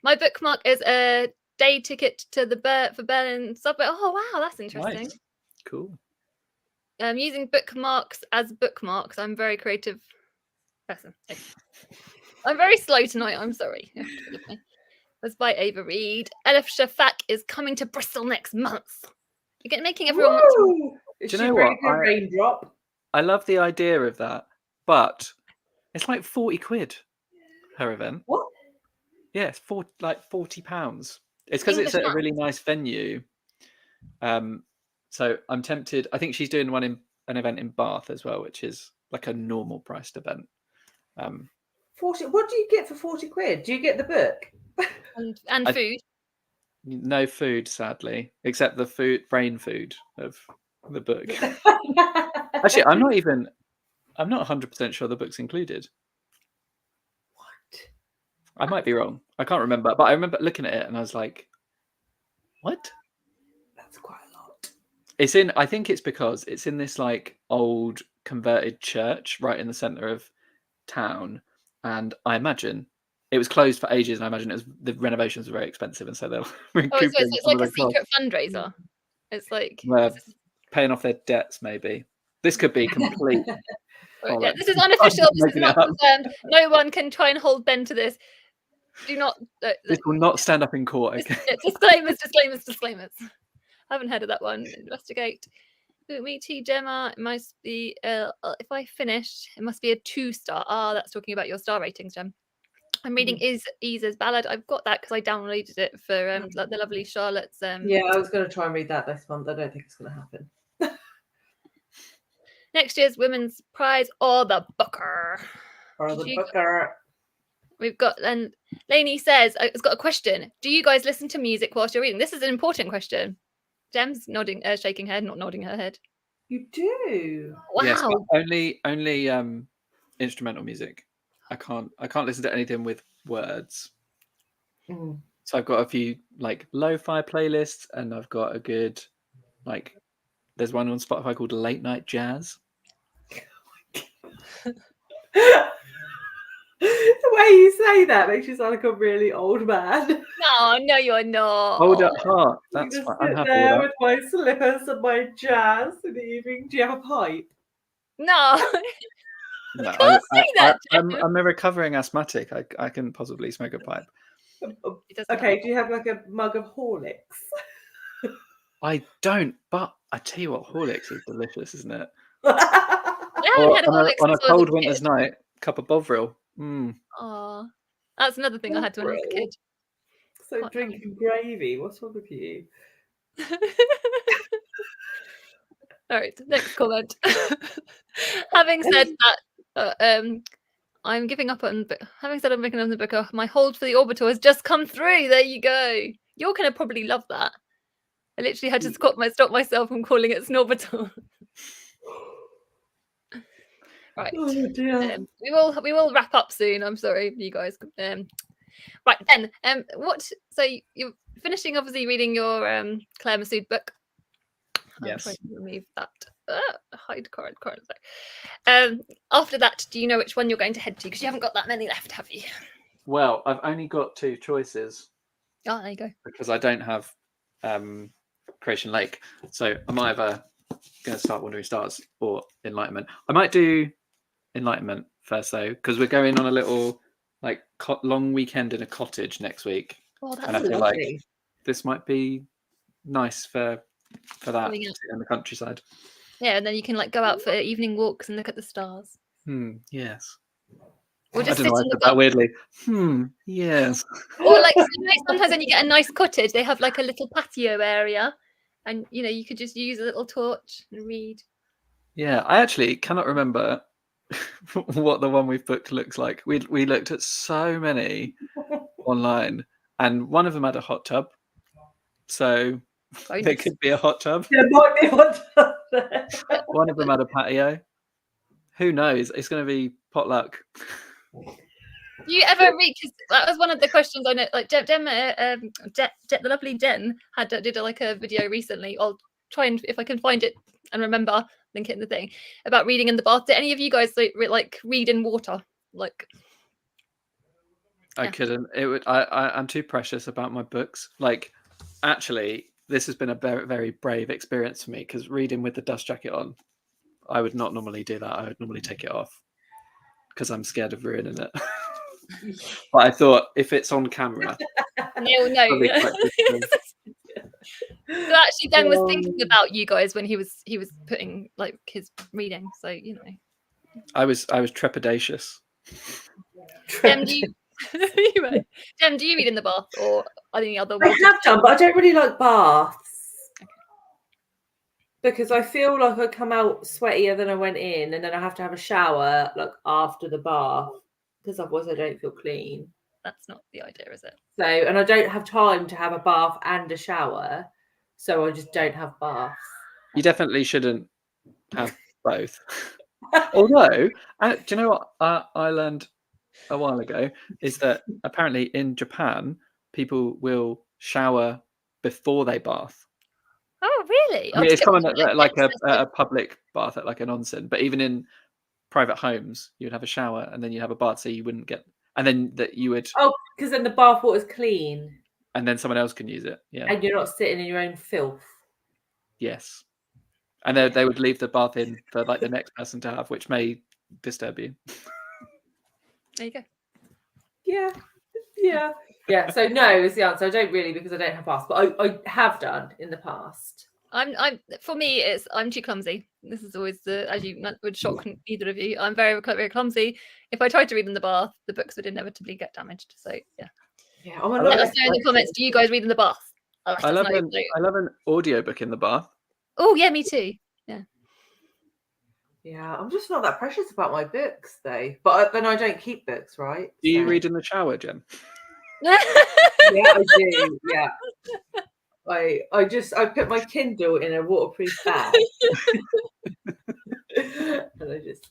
My bookmark is a day ticket to for Berlin subway. Oh, wow, that's interesting. Nice. Cool. Using bookmarks as bookmarks. I'm a very creative person. Okay. I'm very slow tonight. I'm sorry. That's by Ava Reed. Elif Shafak is coming to Bristol next month. You're making everyone. Do you know what? Raindrop. I love the idea of that, but it's like 40 quid her event. What? Yeah, it's £40. It's because it's at a really nice venue. So I'm tempted. I think she's doing an event in Bath as well, which is like a normal priced event. 40. What do you get for 40 quid? Do you get the book and food? No food, sadly, except the brain food of the book. Actually, I'm not 100% sure the book's included. What? I might be wrong. I can't remember, but I remember looking at it and I was like, "What?" That's quite a lot. I think it's because it's in this like old converted church right in the center of town, and I imagine it was closed for ages, and I imagine the renovations were very expensive, and so they'll recoup. So it's like a secret fundraiser. It's like paying off their debts, maybe. This could be complete. Yeah, this is unofficial. This is not confirmed. No one can try and hold Ben to this. Do not. This will not stand up in court. Okay. Disclaimers. I haven't heard of that one. Investigate. Me too, Gemma. It must be. If I finished, it must be a 2-star. That's talking about your star ratings, Gem. I'm reading Isa's Ballad. I've got that because I downloaded it for the lovely Charlotte's. Yeah, I was going to try and read that this month. I don't think it's going to happen. next year's Women's Prize or the Booker? Or Did the you- Booker. We've got, and Lainey says, it's got a question. Do you guys listen to music whilst you're reading? This is an important question. Gem's nodding, shaking her head, not nodding her head. You do? Wow. Yes, but only instrumental music. I can't listen to anything with words. Mm. So I've got a few like lo-fi playlists, and I've got a good like. There's one on Spotify called Late Night Jazz. The way you say that makes you sound like a really old man. No, you're not. Hold at heart. You That's just fine. I'm sit happy there with with my slippers and my jazz in the evening. Do you have a pipe? No. that. Can't say that, I'm a recovering asthmatic. I can possibly smoke a pipe. It doesn't Okay, do you have like a mug of Horlicks? I don't, but I tell you what, Horlicks is delicious, isn't it? I haven't had on Horlicks a since I was cold a winter's kid. night, cup of Bovril. Mm. Oh, that's another thing I had when I was a kid. So Can't drinking gravy. What's wrong with you? All right, next comment. Having said that, I'm giving up on. Having said I'm picking up the book, my hold for the orbital has just come through. There you go. You're gonna probably love that. I literally had to stop myself from calling it Snorbital. Right. Oh dear. We will wrap up soon. I'm sorry, you guys. Right then. What? So you're finishing, obviously, reading your Claire Masood book. Yes. I'm trying to remove that. Hide current. After that, do you know which one you're going to head to? Because you haven't got that many left, have you? Well, I've only got 2 choices Oh, there you go. because I don't have Creation Lake. So I'm either going to start Wandering Stars or Enlightenment. I might do Enlightenment first, though, because we're going on a little like long weekend in a cottage next week. Oh, that's And I feel lovely. like this might be nice for that Going out. in the countryside. Yeah, and then you can like go out for evening walks and look at the stars. Yes. Or just I sit don't know why in I the said that weirdly. Yes. Or like sometimes when you get a nice cottage, they have like a little patio area, and you could just use a little torch and read. Yeah, I actually cannot remember what the one we've booked looks like. We looked at so many online, and one of them had a hot tub. So Very there nice. could be a hot tub. There might be hot tub there. One of them had a patio. Who knows? It's going to be potluck. Do you ever read? Because that was one of the questions I know. Like Jen, the lovely Jen did like a video recently. I'll try and if I can find it and remember, link it in the thing about reading in the bath. Did any of you guys like read in water? Like I couldn't. It would. I'm too precious about my books. Like, actually, this has been a very, very brave experience for me because reading with the dust jacket on, I would not normally do that. I would normally take it off because I'm scared of ruining it. But I thought if it's on camera, no. probably quite different. So actually, Ben was thinking about you guys when he was putting like his reading. So I was trepidatious. Jem, do you Jem, do you read in the bath or any other? I have done, but I don't really like baths because I feel like I come out sweatier than I went in, and then I have to have a shower like after the bath because otherwise I don't feel clean. That's not the idea, is it? So, and I don't have time to have a bath and a shower, so I just don't have baths. You definitely shouldn't have both. Although, do you know what I learned a while ago is that apparently in Japan people will shower before they bath. Oh, really? I mean, it's common like a public bath at like an onsen, but even in private homes, you'd have a shower and then you'd have a bath, so you wouldn't get, and then that you would. Oh, because then the bath water's clean, and then someone else can use it. Yeah, and you're not sitting in your own filth. Yes, and they would leave the bath in for like the next person to have, which may disturb you. There you go. Yeah. So no is the answer. I don't really because I don't have baths, but I have done in the past. For me, I'm too clumsy. This is always as you would shock either of you. I'm very, very clumsy. If I tried to read in the bath, the books would inevitably get damaged. So yeah. Let us know in the comments. Do you guys read in the bath? I love an audiobook in the bath. Oh yeah, me too. Yeah, I'm just not that precious about my books, though. But then I don't keep books, right? Do you So- read in the shower, Jen? Yeah, I do. Yeah. I put my Kindle in a waterproof bag. And I just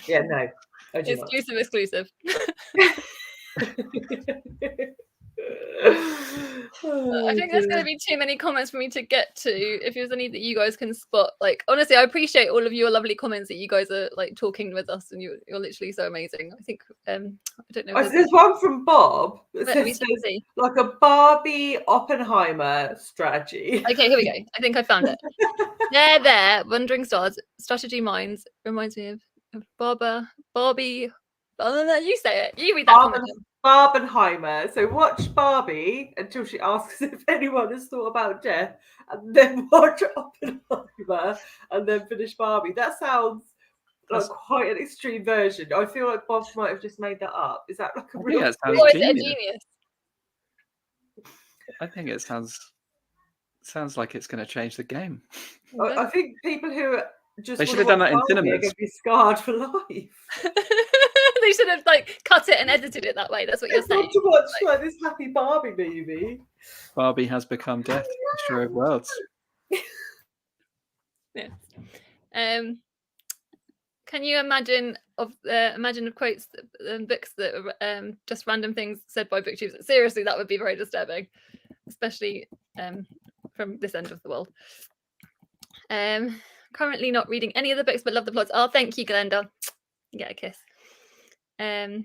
no, I do not. Exclusive. I think there's going to be too many comments for me to get to. If there's any that you guys can spot, like honestly, I appreciate all of your lovely comments that you guys are like talking with us, and you're literally so amazing. I think I don't know. There's one from Bob that Let me says see. like a Barbie Oppenheimer strategy. Okay, here we go. I think I found it. There, Wandering Stars, Strategy Minds reminds me of Barbie. Oh, no, you say it. You read that comment. Barbenheimer. So watch Barbie until she asks if anyone has thought about death, and then watch Oppenheimer, and then finish Barbie. That sounds like quite an extreme version. I feel like Bob might have just made that up. Is that like a real? Or is it a genius? I think it sounds like it's going to change the game. I think people who they should have done that in cinemas. Are going to be scarred for life. They should have like cut it and edited it that way. That's what you're saying. To watch like this happy Barbie movie. Barbie has become death, destroyer of worlds. Yeah. Can you imagine of quotes and books that are just random things said by booktubers? Seriously, that would be very disturbing, especially from this end of the world. Currently not reading any of the books, but love the plots. Oh, thank you, Glenda. Get a kiss. The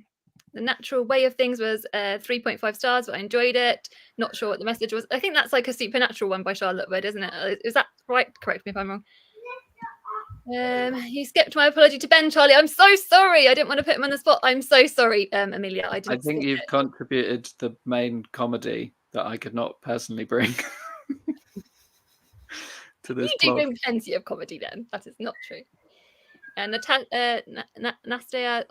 Natural Way of Things was 3.5 stars, but I enjoyed it. Not sure what the message was. I think that's like a supernatural one by Charlotte Wood, isn't it? Is that right? Correct me if I'm wrong. You skipped my apology to Ben, Charlie. I'm so sorry. I didn't want to put him on the spot. I'm so sorry, Amelia. I think you've contributed the main comedy that I could not personally bring to this. You do bring plenty of comedy then. That is not true. And Nastia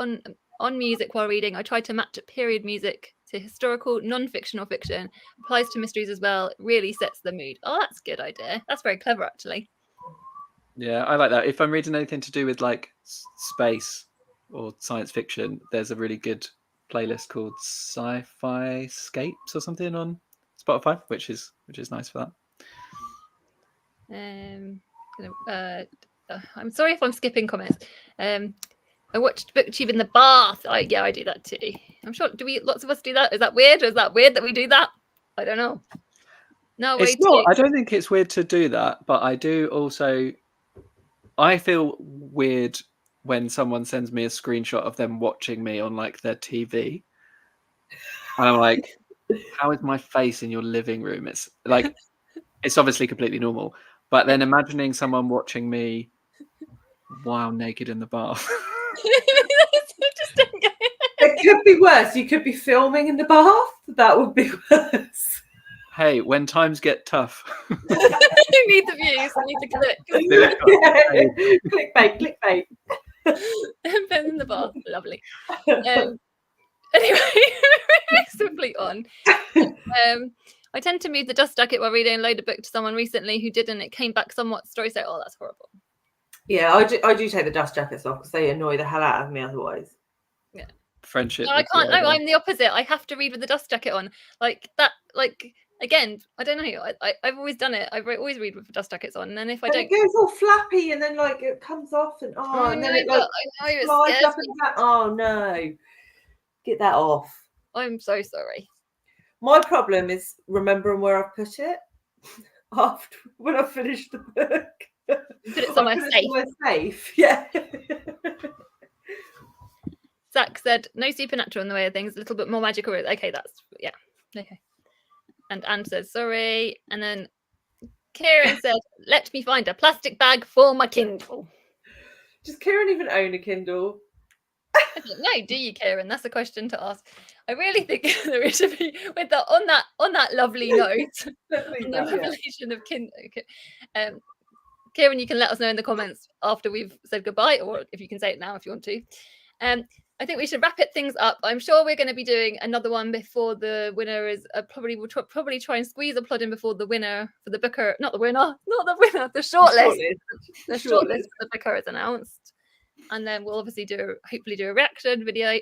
on music while reading. I tried to match period music to historical, non-fiction or fiction. Applies to mysteries as well. Really sets the mood. Oh, that's a good idea. That's very clever, actually. Yeah, I like that. If I'm reading anything to do with like space or science fiction, there's a really good playlist called Sci-Fi Scapes or something on Spotify, which is nice for that. I'm sorry if I'm skipping comments. I watched BookTube in the bath. I do that too. I'm sure. Lots of us do that? Is that weird? Is that weird that we do that? I don't know. No, it's not. I don't think it's weird to do that, but I do also. I feel weird when someone sends me a screenshot of them watching me on like their TV, and I'm like, "How is my face in your living room?" It's like, it's obviously completely normal, but then imagining someone watching me while naked in the bath. It could be worse. You could be filming in the bath. That would be worse. Hey, when times get tough. You need the views. I need to click. Clickbait. Ben in the bath. Lovely. Anyway, simply on. I tend to move the dust jacket while reading a load of book to someone recently who didn't. It came back somewhat story. So, oh, that's horrible. Yeah, I do take the dust jackets off because they annoy the hell out of me otherwise. Yeah. Friendship. No, I can't. No, I'm the opposite. I have to read with the dust jacket on. Like that. Like again, I don't know. I've always done it. I always read with the dust jackets on, and then if I don't, it goes all flappy, and then like it comes off, and and then it like slides up and back. Oh no, get that off. I'm so sorry. My problem is remembering where I put it after when I finished the book. Put it somewhere safe. Yeah. Zach said, no supernatural in the way of things, a little bit more magical. Okay, okay. And Anne says, sorry. And then Kieran said, let me find a plastic bag for my Kindle. Does Kieran even own a Kindle? I don't know, do you, Kieran? That's a question to ask. I really think that we should be with on that lovely note, on the revelation of Kindle. Kieran, you can let us know in the comments after we've said goodbye, or if you can say it now if you want to. I think we should wrap things up. I'm sure we're going to be doing another one before the winner is we'll probably try and squeeze a plod in before the winner for the Booker, the shortlist. The shortlist for the Booker is announced. and then we'll obviously hopefully do a reaction video.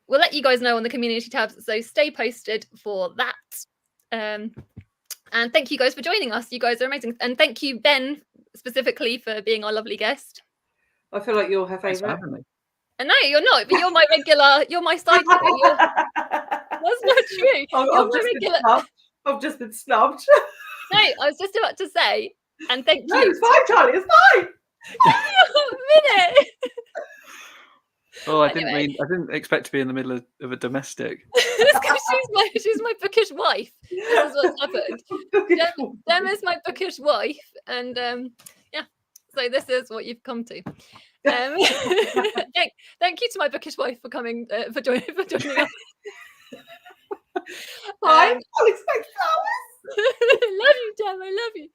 We'll let you guys know on the community tabs, so stay posted for that. And thank you guys for joining us. You guys are amazing, and thank you, Ben, specifically for being our lovely guest. I feel like you're her Thanks for favourite. having me. And no, you're not, but you're my regular. You're my sidekick. That's not true. I've just been snubbed. No, I was just about to say, and thank No, you. it's fine, Charlie. It's fine. Give me a minute. Oh, I Anyway. didn't expect to be in the middle of a domestic. It's 'cause she's my bookish wife. This is what's happened. Dem is my bookish wife, and yeah, so this is what you've come to. Thank you to my bookish wife for coming for joining us. Hi, I'll expect flowers. Love you, Dem. I love you.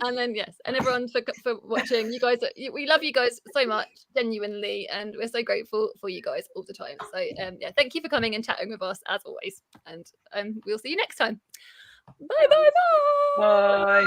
And then yes, and everyone for watching. You guys, we love you guys so much, genuinely, and we're so grateful for you guys all the time. So yeah, thank you for coming and chatting with us as always, and we'll see you next time. Bye. Bye. Bye.